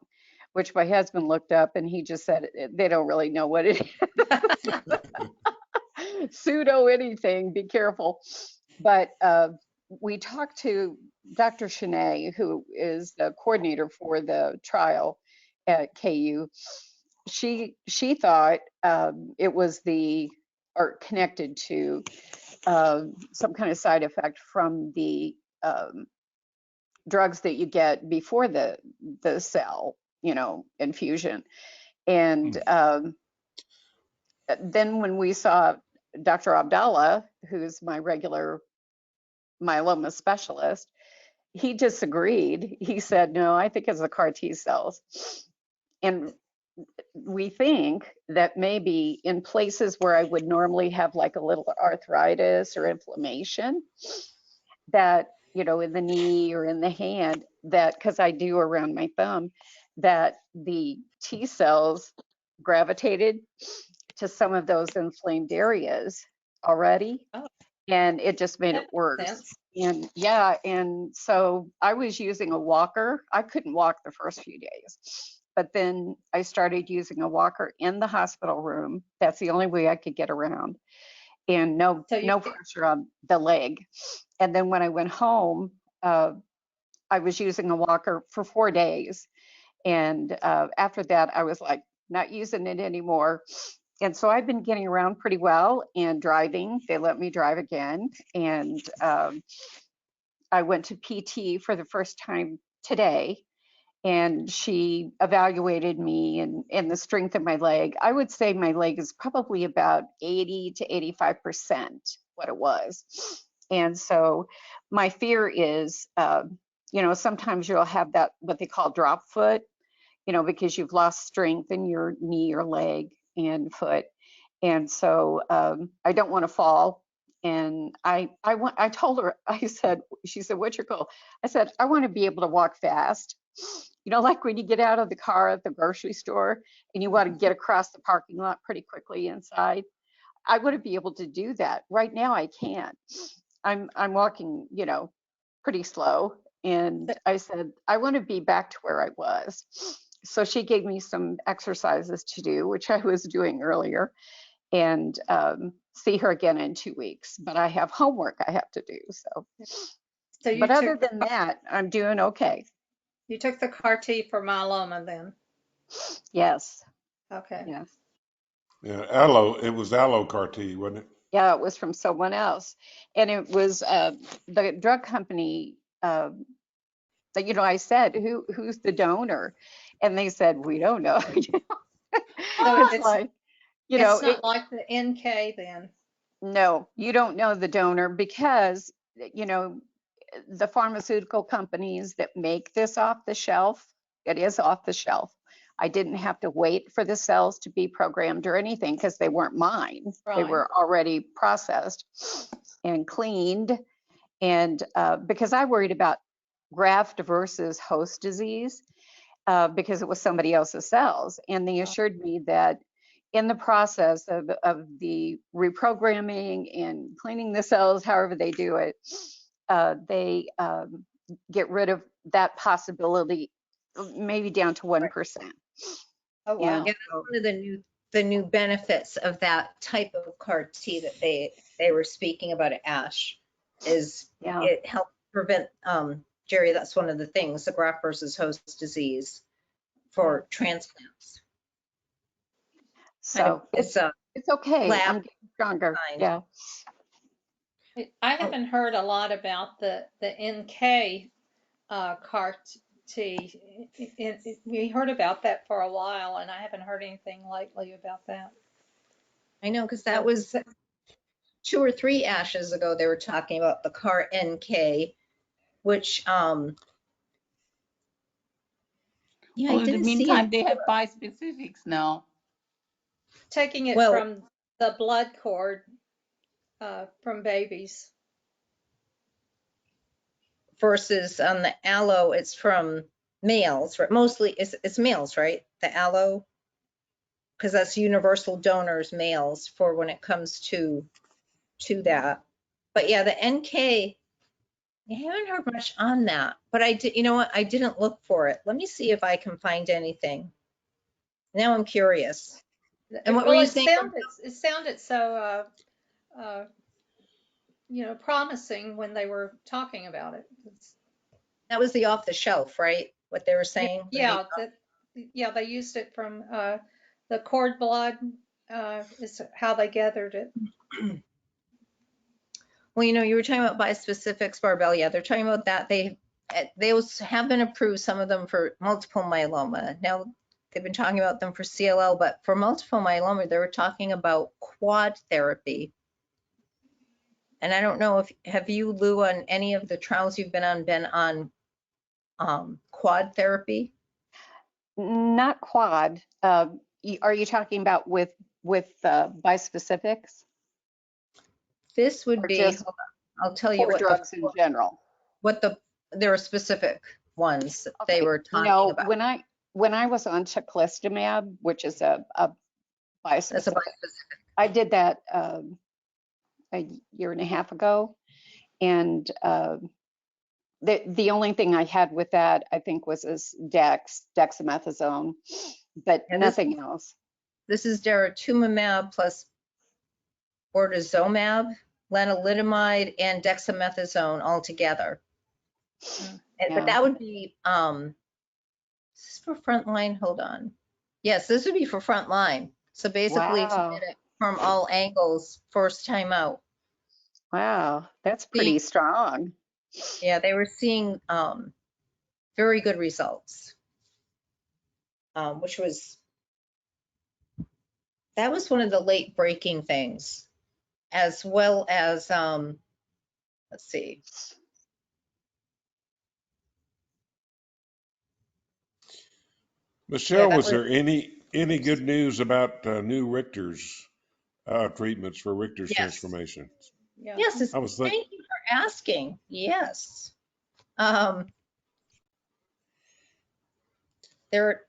which my husband looked up, and he just said they don't really know what it is. Pseudo anything, be careful. But we talked to Dr. Shanae, who is the coordinator for the trial at KU. She thought it was or connected to some kind of side effect from the drugs that you get before the cell, infusion. And then when we saw Dr. Abdallah, who's my regular myeloma specialist, he disagreed. He said, no, I think it's the CAR T cells. And we think that maybe in places where I would normally have like a little arthritis or inflammation, that, in the knee or in the hand, that because I do around my thumb, that the T cells gravitated to some of those inflamed areas already. Oh. And it just made it worse. Sense. And yeah, and so I was using a walker. I couldn't walk the first few days, but then I started using a walker in the hospital room. That's the only way I could get around, and no pressure on the leg. And then when I went home, I was using a walker for 4 days. And after that, I was like, not using it anymore. And so I've been getting around pretty well and driving. They let me drive again. And I went to PT for the first time today, and she evaluated me and the strength of my leg. I would say my leg is probably about 80 to 85% what it was. And so my fear is, sometimes you'll have that, what they call drop foot, because you've lost strength in your knee or leg and foot. And so I don't want to fall. And I told her, she said, what's your goal? I said, I want to be able to walk fast. You know, like when you get out of the car at the grocery store and you want to get across the parking lot pretty quickly inside. I wouldn't be able to do that. Right now I can't. I'm walking, you know, pretty slow. And I said, I want to be back to where I was. So she gave me some exercises to do, which I was doing earlier, and see her again in 2 weeks. But I have homework I have to do. So So but other than that, I'm doing okay. you took the CAR T for myeloma then? Yes. Okay. Yes. Yeah, it was allo CAR T, wasn't it? Yeah, it was from someone else. And it was the drug company that, you know, I said, who's the donor? And they said, we don't know. So It's like, you it's know, not like the NK then. no, you don't know the donor because, you know, the pharmaceutical companies that make this off the shelf, it is off the shelf. I didn't have to wait for the cells to be programmed or anything because they weren't mine. They Right. were already processed and cleaned. And because I worried about graft versus host disease because it was somebody else's cells. And they assured me that in the process of the reprogramming and cleaning the cells, however they do it, they get rid of that possibility, maybe down to 1%. Oh, wow. And Yeah, that's one of the new benefits of that type of CAR T that they were speaking about at ASH is yeah, it helps prevent, Gerry, that's one of the things, the graft versus host disease for transplants. so It's it's okay. lab I'm getting stronger. design. Yeah. I haven't heard a lot about the NK CAR T. We heard about that for a while, and I haven't heard anything lately about that. I know, because that was 2 or 3 ASHs ago, they were talking about the CAR NK, which, yeah, Well, I in the didn't see meantime, it. they have bispecifics now. Taking it Well, from the blood cord from babies. versus on the allo, it's from males, right? Mostly it's males, right? The allo, because that's universal donors, males, for when it comes to that. But yeah, the NK, I haven't heard much on that, but I did, you know what? I didn't look for it. Let me see if I can find anything. Now I'm curious. And what were you saying? It sounded so, you know, promising when they were talking about it. That was the off the shelf, right? What they were saying? Yeah, they used it from the cord blood is how they gathered it. Well, you know, you were talking about bispecifics, Barbell. Yeah, they're talking about that. They have been approved, some of them for multiple myeloma. Now, they've been talking about them for CLL, but for multiple myeloma, they were talking about quad therapy. And I don't know if, have you, Lou, on any of the trials you've been on quad therapy? Not quad. Are you talking about with bispecifics? This would Or be, just hold on, I'll tell you for what drugs in general? there are specific ones that they Okay. were talking about. When I was on teclistamab, which is a bispecific, That's a bispecific. I did that a year and a half ago, and the only thing I had with that, I think, was this dexamethasone, but And nothing else. This is daratumumab plus bortezomib, lenalidomide, and dexamethasone all together. Yeah. But that would be, this is for frontline, hold on. Yes, this would be for frontline. So basically to Wow. get it from all angles, first time out. Wow, that's pretty strong. Yeah, they were seeing very good results, which was, that was one of the late breaking things, as well as, let's see. Michelle, that was there any good news about new Richter's treatments for Richter's Yes. transformation? Yeah. Yes, I was thank you for asking. Yes. there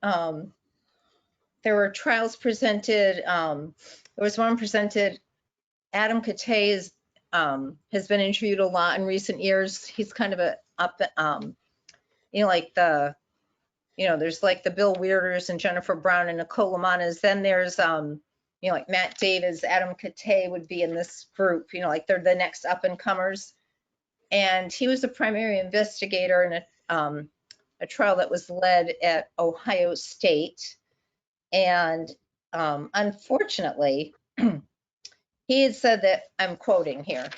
were trials presented. There was one presented. Adam Kate has been interviewed a lot in recent years. He's kind of a up, like there's like the Bill Weirders and Jennifer Brown and Nicole Lamanas. Then there's, like Matt Davis, Adam Kate would be in this group, like they're the next up and comers. And he was a primary investigator in a trial that was led at Ohio State. And unfortunately, he had said that, I'm quoting here,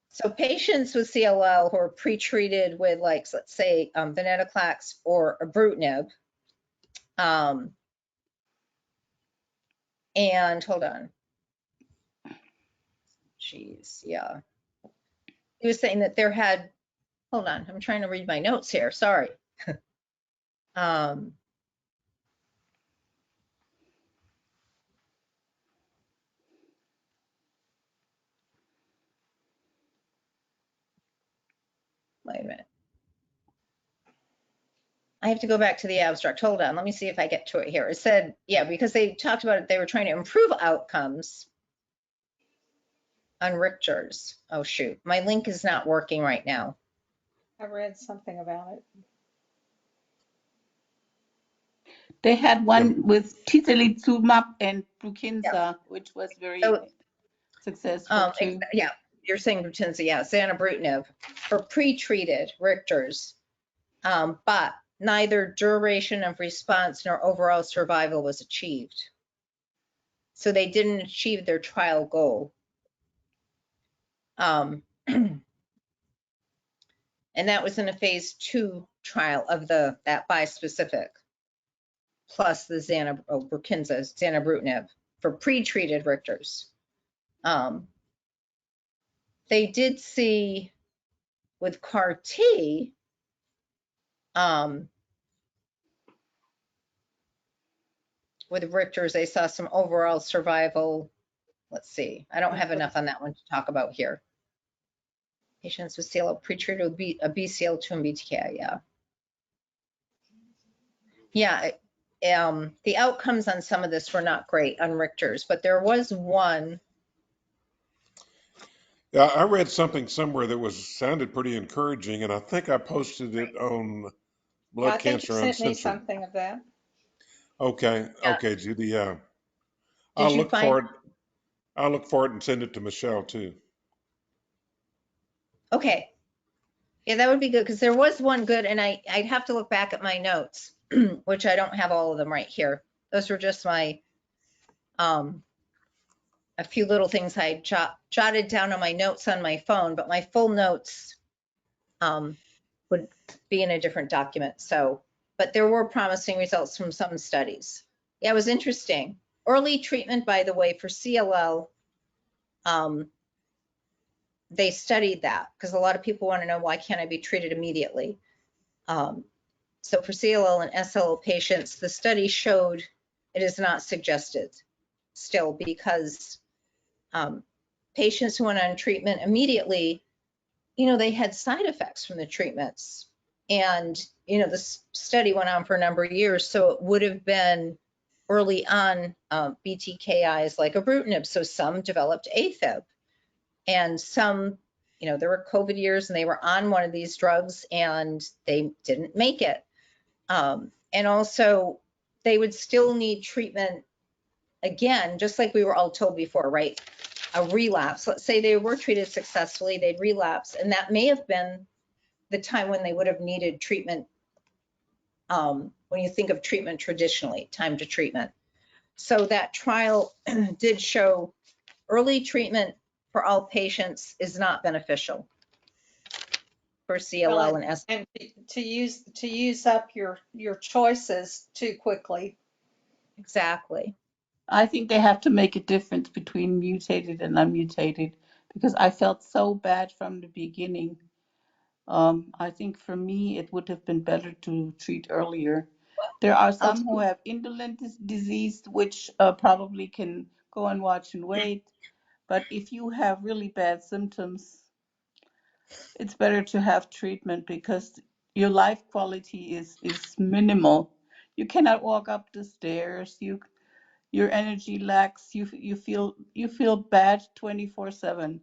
so patients with CLL who are pre-treated with, like, let's say, venetoclax or ibrutinib, and hold on. Jeez, yeah. He was saying that there had, hold on, I'm trying to read my notes here, sorry. Wait a minute. I have to go back to the abstract. Hold on. Let me see if I get to it here. It said, yeah, because they talked about it, they were trying to improve outcomes on Richter's. Oh, shoot. My link is not working right now. I read something about it. They had one with tislelizumab and Brukinsa, which was very successful too. Yeah, you're saying Brukinsa, yeah, zanubrutinib for pre-treated Richter's, but neither duration of response nor overall survival was achieved. So they didn't achieve their trial goal. And that was in a phase 2 trial of that bispecific plus the Brukinsa, zanubrutinib for pre-treated Richter's. They did see with CAR T, with Richter's, they saw some overall survival. Let's see, I don't have enough on that one to talk about here. Patients with CLL pre-treated with a BCL2 and BTKI, yeah. Yeah, the outcomes on some of this were not great on Richter's, but there was one. Yeah, I read something somewhere that sounded pretty encouraging, and I think I posted it on Blood Cancer I think you sent me Uncensored. something of that. Okay, Yeah. okay, Judy. Did I'll you look find? for it. I'll look for it and send it to Michelle too. Okay. Yeah, that would be good because there was one good, and I'd have to look back at my notes, which I don't have all of them right here. Those were just my a few little things I jotted down on my notes on my phone, but my full notes would be in a different document. So, but there were promising results from some studies. Yeah, it was interesting. Early treatment, by the way, for CLL, they studied that because a lot of people want to know, why can't I be treated immediately? So for CLL and SLL patients, the study showed it is not suggested still, because patients who went on treatment immediately, they had side effects from the treatments. And, the study went on for a number of years. So it would have been early on BTKIs like ibrutinib. So some developed AFib, and some, there were COVID years and they were on one of these drugs and they didn't make it. And also they would still need treatment again, just like we were all told before, right? A relapse. Let's say they were treated successfully, they'd relapse, and that may have been the time when they would have needed treatment. When you think of treatment traditionally, time to treatment. So that trial did show early treatment for all patients is not beneficial for CLL and SLL. And to use up your choices too quickly. Exactly. I think they have to make a difference between mutated and unmutated, because I felt so bad from the beginning. I think for me, it would have been better to treat earlier. There are some who have indolent disease, which probably can go and watch and wait. But if you have really bad symptoms, it's better to have treatment, because your life quality is minimal. You cannot walk up the stairs. Your energy lacks. You feel bad 24/7.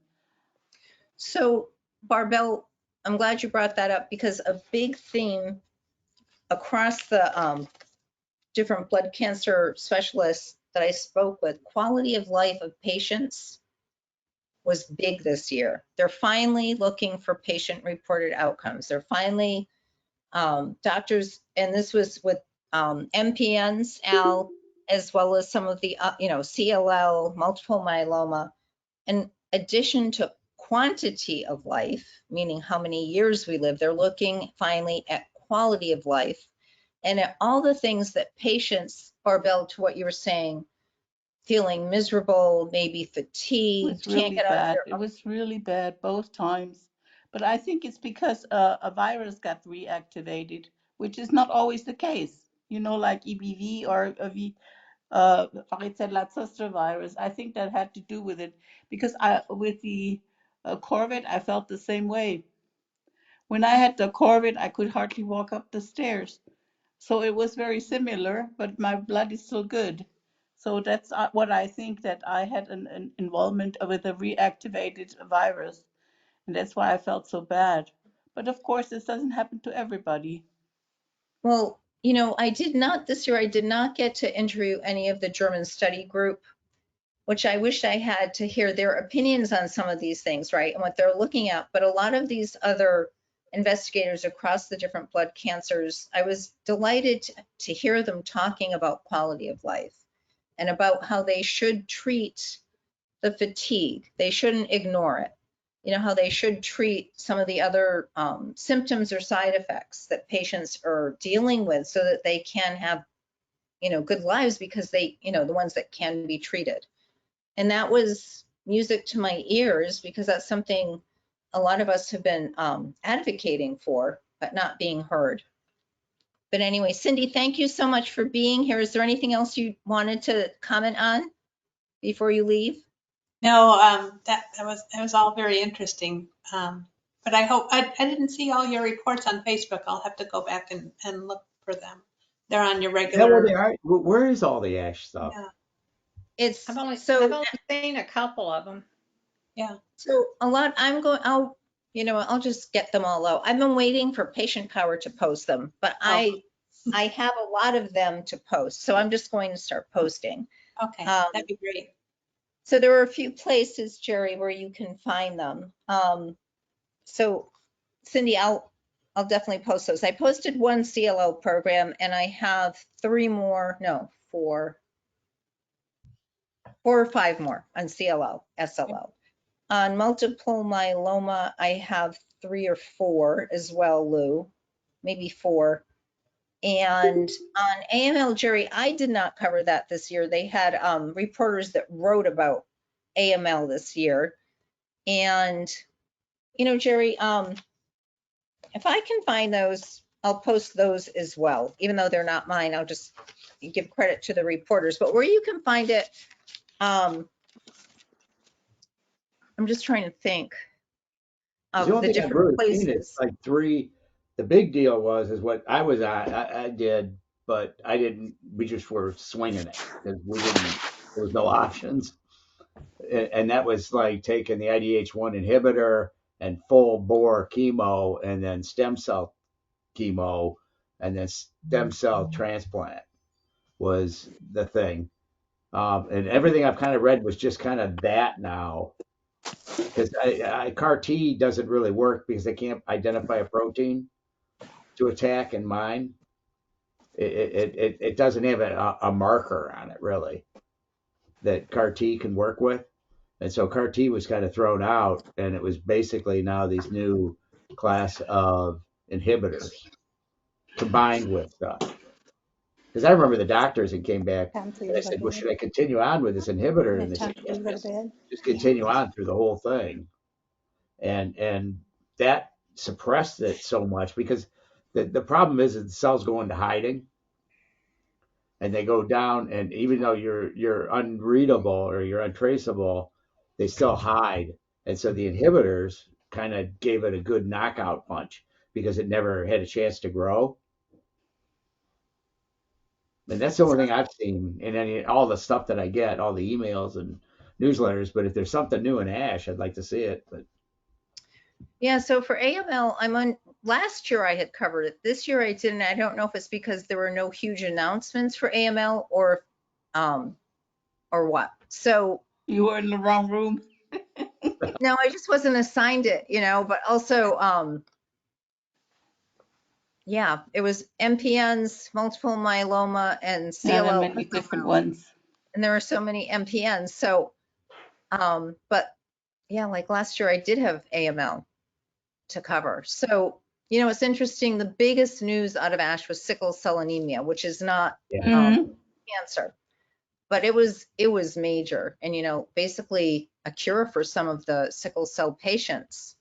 So, Barbell, I'm glad you brought that up because a big theme across the different blood cancer specialists that I spoke with, quality of life of patients was big this year. They're finally looking for patient-reported outcomes. They're finally doctors, and this was with MPNs, Al, as well as some of the CLL, multiple myeloma, in addition to quantity of life, meaning how many years we live. They're looking finally at quality of life and at all the things that patients, Barbell, to what you were saying, feeling miserable, maybe It fatigued, was can't really get out of bad. their. It was really bad both times. But I think it's because a virus got reactivated, which is not always the case. Like EBV or varicella zoster virus. I think that had to do with it because with the COVID, I felt the same way. When I had the COVID, I could hardly walk up the stairs. So it was very similar, but my blood is still good. So that's what I think, that I had an involvement with a reactivated virus. And that's why I felt so bad. But of course, this doesn't happen to everybody. Well, this year I did not get to interview any of the German study group, which I wish I had, to hear their opinions on some of these things, right? And what they're looking at. But a lot of these other investigators across the different blood cancers, I was delighted to hear them talking about quality of life and about how they should treat the fatigue. They shouldn't ignore it. How they should treat some of the other symptoms or side effects that patients are dealing with so that they can have, good lives, because the ones that can be treated. And that was music to my ears, because that's something a lot of us have been advocating for, but not being heard. But anyway, Cindy, thank you so much for being here. Is there anything else you wanted to comment on before you leave? No, that was all very interesting. But I hope I didn't see all your reports on Facebook. I'll have to go back and look for them. They're on your Is that where they regular. are? Where is all the ASH stuff? Yeah, It's I've only so seen a couple of them. yeah. so a lot. I'll just get them all out. I've been waiting for Patient Power to post them, but Oh, I have a lot of them to post, so I'm just going to start posting. okay, that'd be great. So there are a few places, Gerry, where you can find them. So Cindy, I'll definitely post those. I posted one CLL program, and I have four or five more on CLL, SLL. On multiple myeloma, I have 3 or 4 as well, Lou, maybe 4. And on AML, Gerry, I did not cover that this year. They had reporters that wrote about AML this year. And, Gerry, if I can find those, I'll post those as well. Even though they're not mine, I'll just give credit to the reporters. But where you can find it, I'm just trying to think The of only the thing I've different really seen is places. like 3. The big deal is what I was on. I did, but I didn't. We just were swinging it because we didn't. There was no options, and that was like taking the IDH1 inhibitor and full bore chemo, and then stem cell chemo, and then stem cell transplant was the thing. And everything I've kind of read was just kind of that now, because CAR T doesn't really work because they can't identify a protein to attack in mine. It doesn't have a marker on it really that CAR T can work with. And so CAR T was kind of thrown out, and it was basically now these new class of inhibitors combined with stuff. Because I remember the doctors that came back Time for you and I to go to said, well, bed. should I continue on with this inhibitor? And they Time said, for you yes, to go to bed. just continue on through the whole thing. And that suppressed it so much because the problem is that the cells go into hiding and they go down, and even though you're unreadable or you're untraceable, they still hide. And so the inhibitors kind of gave it a good knockout punch. because it never had a chance to grow. And that's the only thing I've seen in all the stuff that I get, all the emails and newsletters. But if there's something new in ASH, I'd like to see it. But Yeah, so for AML, last year I had covered it. This year I didn't. I don't know if it's because there were no huge announcements for AML or what. So You were in the wrong room. no, I just wasn't assigned it, but also, yeah, it was MPNs, multiple myeloma, and Yeah, there are CLL. many different ones. And there were so many MPNs. So, but yeah, like last year I did have AML to cover. So, it's interesting. The biggest news out of ASH was sickle cell anemia, which is not cancer, but it was major. And, basically a cure for some of the sickle cell patients.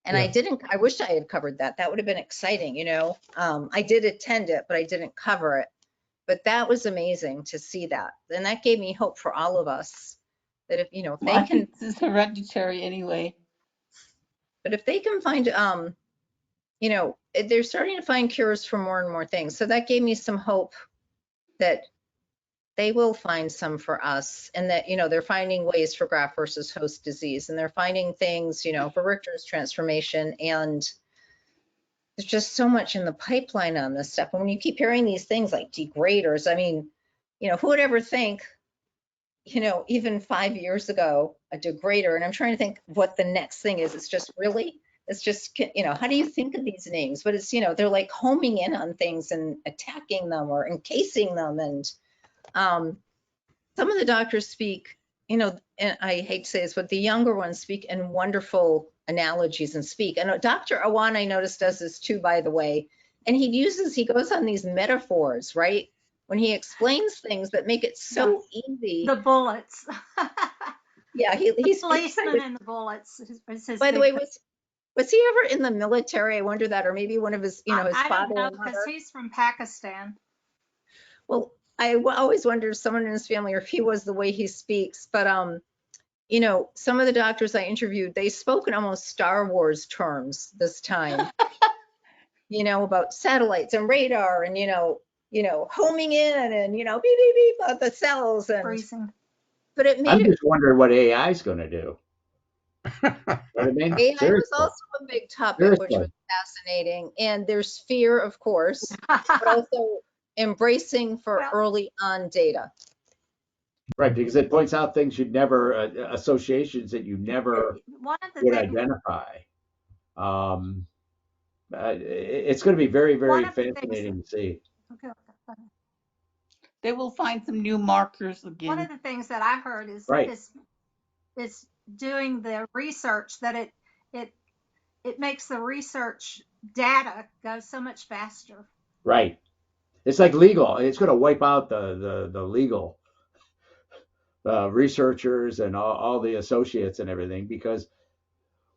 And Yeah. I wish I had covered that. That would have been exciting, I did attend it, but I didn't cover it. But that was amazing to see that. And that gave me hope for all of us that if, if they I can, think this is hereditary anyway. but if they can find, they're starting to find cures for more and more things. So that gave me some hope that they will find some for us, and that, they're finding ways for graft versus host disease, and they're finding things, for Richter's transformation. And there's just so much in the pipeline on this stuff. And when you keep hearing these things like degraders, I mean, who would ever think, even 5 years ago, a degrader, and I'm trying to think what the next thing is. It's just, how do you think of these names? But it's, they're like homing in on things and attacking them or encasing them. And some of the doctors speak, and I hate to say this, but the younger ones speak in wonderful analogies and speak. And Dr. Awan, I noticed, does this too, by the way. And he goes on these metaphors, right? When he explains things that make it so easy. The bullets. Yeah, he's policeman and the bullets. By the way, was he ever in the military? I wonder that, or maybe one of his, his I father. don't know, because he's from Pakistan. Well, I always wonder if someone in his family, or if he was, the way he speaks. But some of the doctors I interviewed, they spoke in almost Star Wars terms this time. About satellites and radar, and homing in, and beep beep beep about the cells, and Freezing. But it made I'm it. just wondering what AI is going to do. You know what I mean? AI was Seriously. also a big topic, which was fascinating. And there's fear, of course, but also embracing for early on data. Right, because it points out things you'd never, associations that you never would identify. It's going to be very, very fascinating to see. They will find some new markers again. One of the things that I've heard is is doing the research, that it makes the research data go so much faster. Right. It's like legal. It's going to wipe out the legal researchers and all the associates and everything, because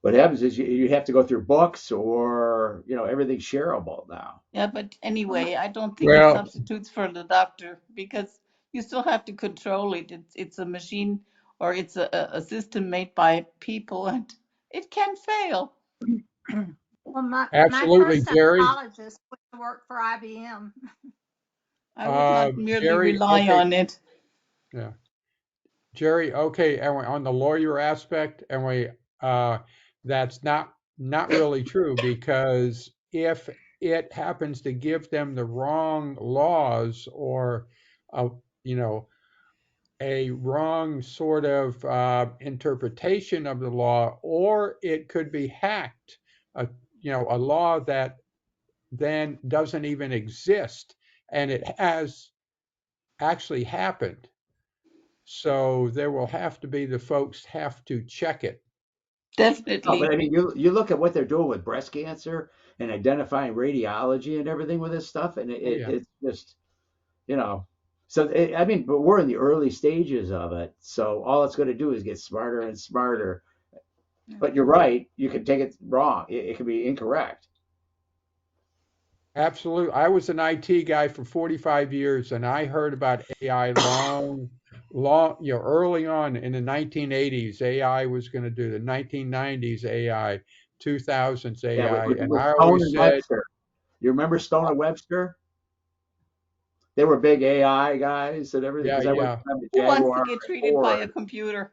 what happens is you have to go through books, or everything's shareable now. Yeah, but anyway, I don't think it substitutes for the doctor, because you still have to control it. It's a machine, or it's a system made by people, and it can fail. Well, my Absolutely, first Gerry. psychologist worked for IBM. I would not merely Gerry, rely on it. Yeah. Gerry, okay, and on the lawyer aspect, and that's not really true, because if it happens to give them the wrong laws, or a wrong sort of interpretation of the law, or it could be hacked, a law that then doesn't even exist, and it has actually happened. So there will have to be, the folks have to check it. Definitely. But I mean, you look at what they're doing with breast cancer and identifying radiology and everything with this stuff, and it's just, So I mean, but we're in the early stages of it, so all it's going to do is get smarter and smarter. But you're right, you can take it wrong. It can be incorrect. Absolutely. I was an IT guy for 45 years, and I heard about AI long, early on in the 1980s. AI was going to do the 1990s AI, 2000s Yeah, AI. And with I Stone always and said, Webster. You remember Stone and Webster? They were big AI guys and everything yeah, because I worked yeah. with them at Who wants to Jaguar get and treated by a Ford. computer?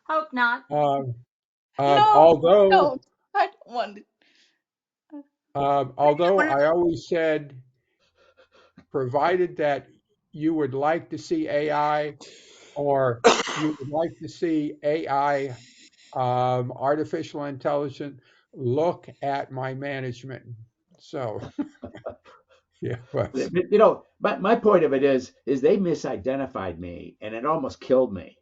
Hope not. Um, No, although, don't. I don't want it. although I always said, provided that you would like to see AI or you would like to see AI, artificial intelligence, look at my management. So, yeah, but You know, my point of it is they misidentified me and it almost killed me.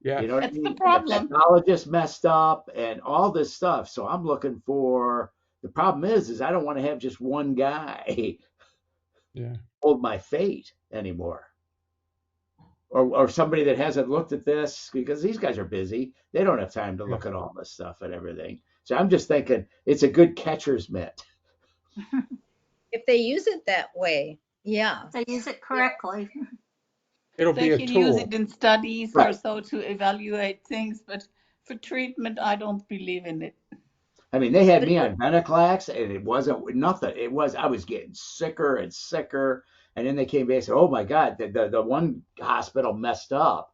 yeah, You know what I That's the mean? And the problem. technologist messed up and all this stuff. So I'm looking for the problem is I don't want to have just one guy yeah, hold my fate anymore. Or somebody that hasn't looked at this because these guys are busy. They don't have time to yeah. look at all this stuff and everything. So I'm just thinking it's a good catcher's mitt. If they use it that way, yeah. They use it correctly. It'll They be a can use tool. it in studies or Right. so to evaluate things, but for treatment, I don't believe in it. I mean, they had But me on Venaclax, and it wasn't nothing. It was I was getting sicker and sicker, and then they came back and said, "Oh my God, the one hospital messed up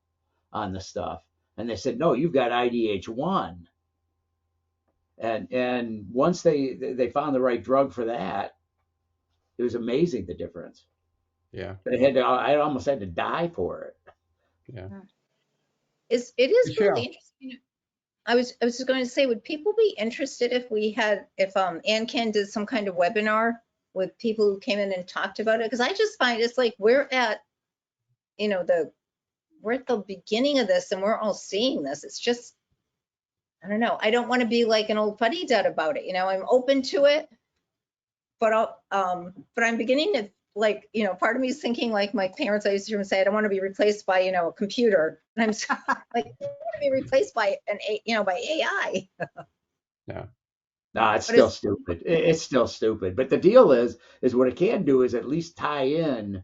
on the stuff," and they said, "No, you've got IDH1." And once they found the right drug for that, it was amazing the difference. Yeah, But I almost had to die for it. yeah. it is really Michelle, interesting. I was just going to say, would people be interested if AnCan did some kind of webinar with people who came in and talked about it? Because I just find it's like we're at the beginning of this and we're all seeing this. It's just, I don't know. I don't want to be like an old fuddy-dud about it. I'm open to it, but I'm beginning to part of me is thinking like my parents, I used to hear them say, I don't want to be replaced by, a computer. And I'm like, I want to be replaced by by AI. No, it's But still stupid. It's still stupid. But the deal is what it can do is at least tie in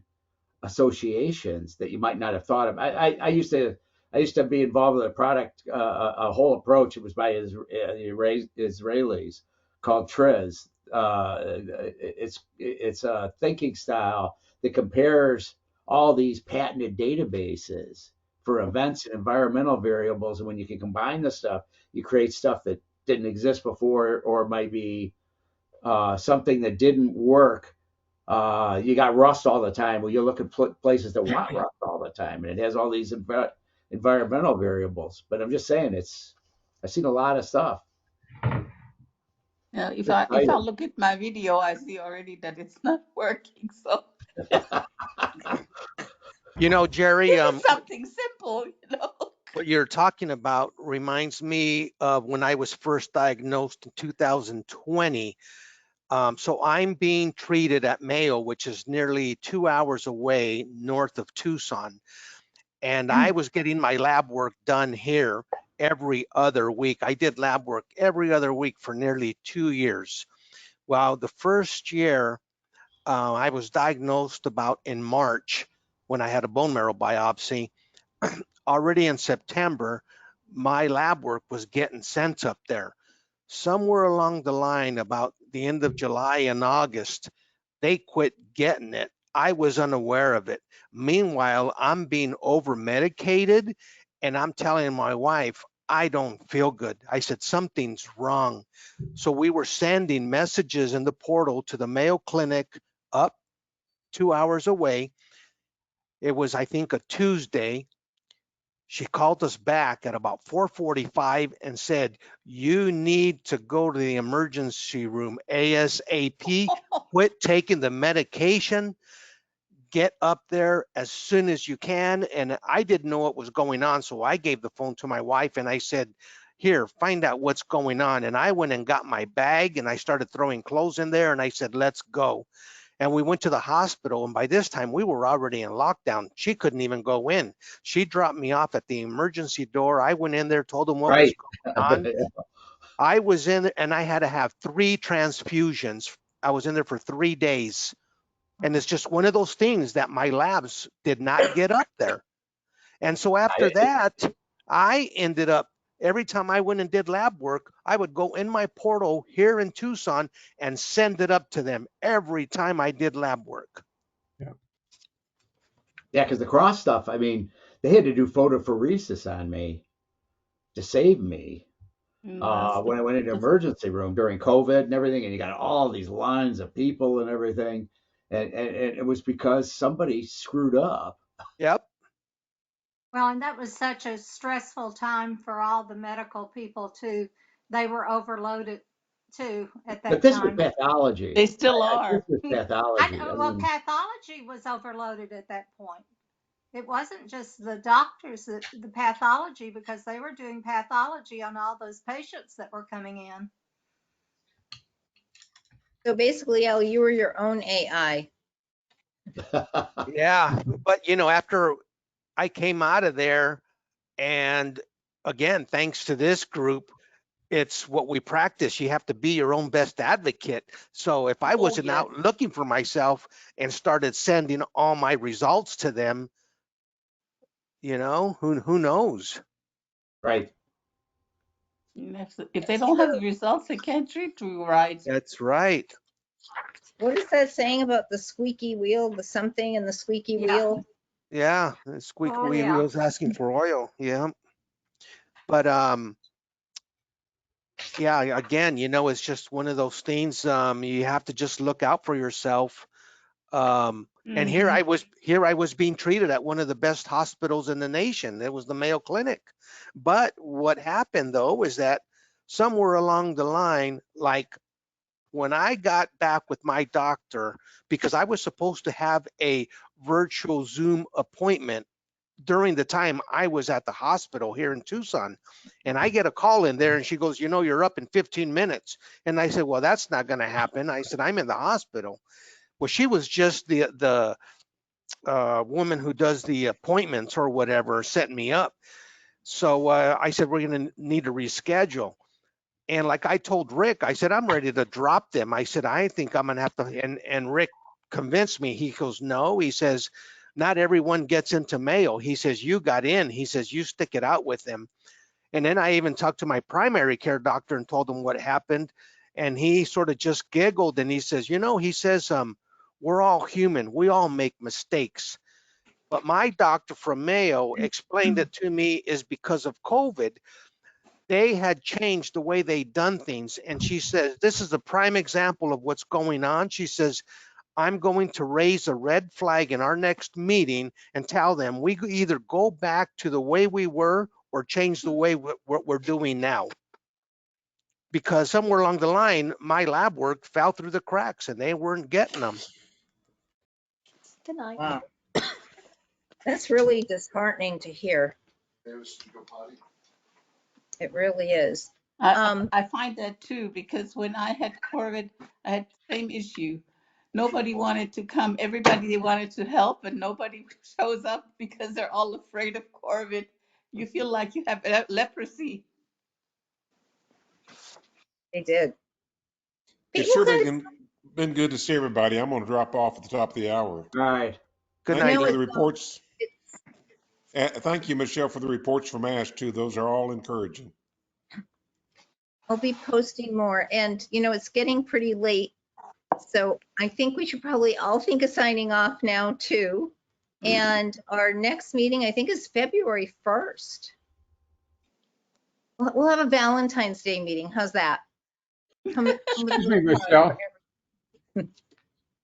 associations that you might not have thought of. I used to be involved with a product, a whole approach. It was by Israelis called Triz. It's a thinking style that compares all these patented databases for events and environmental variables, and when you can combine the stuff, you create stuff that didn't exist before, or might be something that didn't work. You got rust all the time. Well, you look at places that want rust all the time, and it has all these environmental variables. But I'm just saying, I've seen a lot of stuff. If I'm I excited. look at my video, I see already that it's not working. So You know, Gerry, this is something simple. what you're talking about reminds me of when I was first diagnosed in 2020. So I'm being treated at Mayo, which is nearly 2 hours away north of Tucson. And I was getting my lab work done here every other week. I did lab work every other week for nearly 2 years. Well, the first year I was diagnosed about in March when I had a bone marrow biopsy. Already in September, my lab work was getting sent up there. Somewhere along the line, about the end of July and August, they quit getting it. I was unaware of it. Meanwhile, I'm being over medicated, and I'm telling my wife, I don't feel good. I said, something's wrong. So we were sending messages in the portal to the Mayo Clinic up 2 hours away. It was, I think, a Tuesday. She called us back at about 4:45 and said, you need to go to the emergency room ASAP. Quit taking the medication. Get up there as soon as you can. And I didn't know what was going on. So I gave the phone to my wife and I said, here, find out what's going on. And I went and got my bag and I started throwing clothes in there and I said, let's go. And we went to the hospital, and by this time we were already in lockdown. She couldn't even go in. She dropped me off at the emergency door. I went in there, told them what was Right. going on. I was in and I had to have 3 transfusions. I was in there for 3 days. And it's just one of those things that my labs did not get up there. And so after that, I ended up Every time I went and did lab work, I would go in my portal here in Tucson and send it up to them every time I did lab work. Yeah, because the cross stuff, I mean, they had to do photophoresis on me to save me Yes. when I went into emergency room during COVID and everything, and you got all these lines of people and everything, and it was because somebody screwed up. Yep. Well, and that was such a stressful time for all the medical people too. They were overloaded too at But that this was time. pathology. They still are. This was pathology. I Well, mean, pathology was overloaded at that point. It wasn't just the doctors, the pathology, because they were doing pathology on all those patients that were coming in. So basically, Ellie, you were your own AI. Yeah. But, after I came out of there, and again, thanks to this group, it's what we practice. You have to be your own best advocate. So if I Oh, wasn't yes. out looking for myself and started sending all my results to them, who knows? right. If they don't have the results, they can't treat you right. That's right. What is that saying about the squeaky wheel, the something and the squeaky Yeah. wheel? Yeah. The squeak Oh, yeah. wheels asking for oil. Yeah. But yeah, again, it's just one of those things. You have to just look out for yourself. And here I was being treated at one of the best hospitals in the nation. It was the Mayo Clinic. But what happened though is that somewhere along the line, like when I got back with my doctor, because I was supposed to have a virtual Zoom appointment during the time I was at the hospital here in Tucson, and I get a call in there and she goes, you're up in 15 minutes. And I said, well, that's not going to happen. I said, I'm in the hospital. Well, she was just the woman who does the appointments or whatever, setting me up. So I said, we're going to need to reschedule. And like I told Rick, I said, I'm ready to drop them. I said, I think I'm going to have to. And Rick convinced me. He goes, no, he says, not everyone gets into Mayo. He says, you got in. He says, you stick it out with them. And then I even talked to my primary care doctor and told him what happened. And he sort of just giggled and he says, he says, we're all human. We all make mistakes. But my doctor from Mayo explained it to me is because of COVID, they had changed the way they done things. And she says, this is a prime example of what's going on. She says, I'm going to raise a red flag in our next meeting and tell them we either go back to the way we were or change the way what we're doing now. Because somewhere along the line, my lab work fell through the cracks and they weren't getting them. Good night. Wow. That's really disheartening to hear. It really is. I find that too, because when I had COVID, I had the same issue. Nobody wanted to come. Everybody they wanted to help, and nobody shows up because they're all afraid of COVID. You feel like you have leprosy. They did. It's People sure got been good to see everybody. I'm going to drop off at the top of the hour. All right. Good Thank night. you for it's the reports. Thank you, Michelle, for the reports from ASH too. Those are all encouraging. I'll be posting more, and it's getting pretty late, so I think we should probably all think of signing off now too. And our next meeting, I think, is February 1st. We'll have a Valentine's Day meeting. How's that? Come with a Excuse me, little card. Michelle.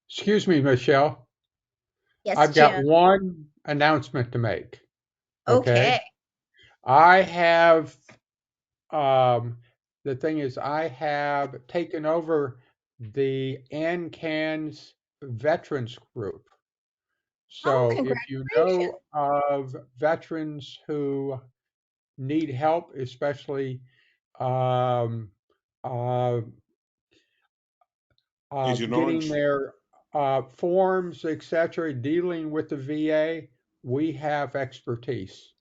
Excuse me, Michelle. Yes, I've got Jen. one announcement to make. Okay. I have, the thing is, I have taken over the AnCan's veterans group. Oh, So if you know of veterans who need help, especially um, uh, Agent getting Orange. their forms, etc., dealing with the VA, we have expertise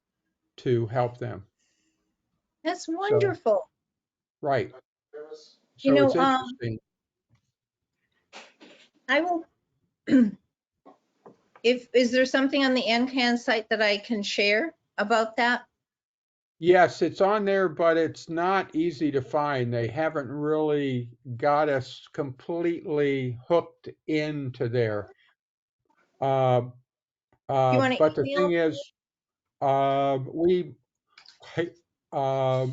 to help them. That's So, wonderful. right. You So it's know, interesting. I will, is there something on the AnCan site that I can share about that? Yes, it's on there, but it's not easy to find. They haven't really got us completely hooked into there. You want to But the email? thing is,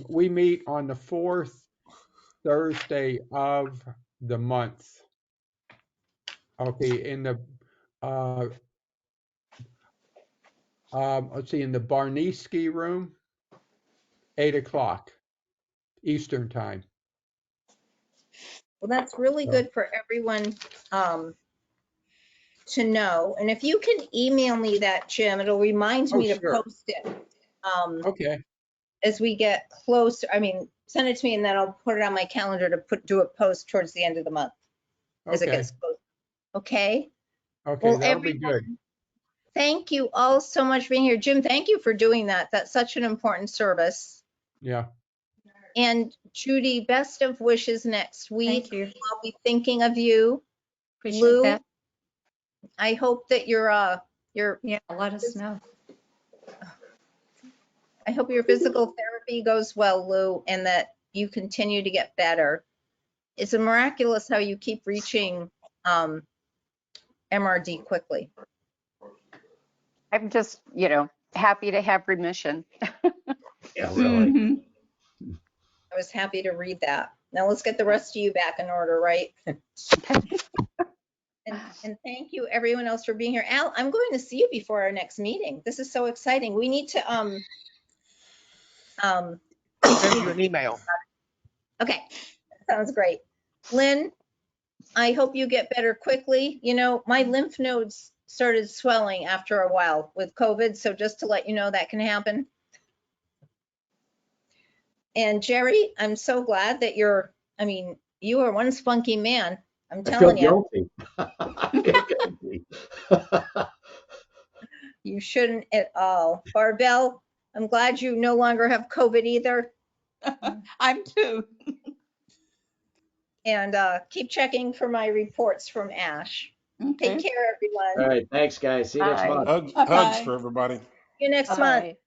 we meet on the fourth Thursday of the month. Okay, in the let's see, in the Barniski room, 8 o'clock Eastern time. Well, that's really So, good for everyone to know. And if you can email me that, Jim, it'll remind oh, me to sure. post it Okay. as we get closer. I mean, send it to me and then I'll put it on my calendar to do a post towards the end of the month as it Okay. gets close. Okay. Okay, Well, that'll be good. everyone, thank you all so much for being here. Jim, thank you for doing that. That's such an important service. Yeah. And Judy, best of wishes next week. Thank you. I'll be thinking of you. Appreciate Lou, that. I hope that your Yeah, let us know. I hope your physical therapy goes well, Lou, and that you continue to get better. It's miraculous how you keep reaching MRD quickly. I'm just, happy to have remission. Yeah, really. Mhm. I was happy to read that. Now let's get the rest of you back in order, right? And thank you everyone else for being here. Al, I'm going to see you before our next meeting. This is so exciting. We need to Send you an email. okay, sounds great. Lynn, I hope you get better quickly. You know, my lymph nodes started swelling after a while with COVID, so just to let you know that can happen. And Gerry, I'm so glad that you are one spunky man. I'm I feel telling you, guilty. I feel guilty. you shouldn't at all. Barbell, I'm glad you no longer have COVID either. I'm too. And keep checking for my reports from Ash. Okay. Take care, everyone. All right, thanks, guys. See you next Bye. month. Hugs Bye-bye. for everybody. See you next month. Bye.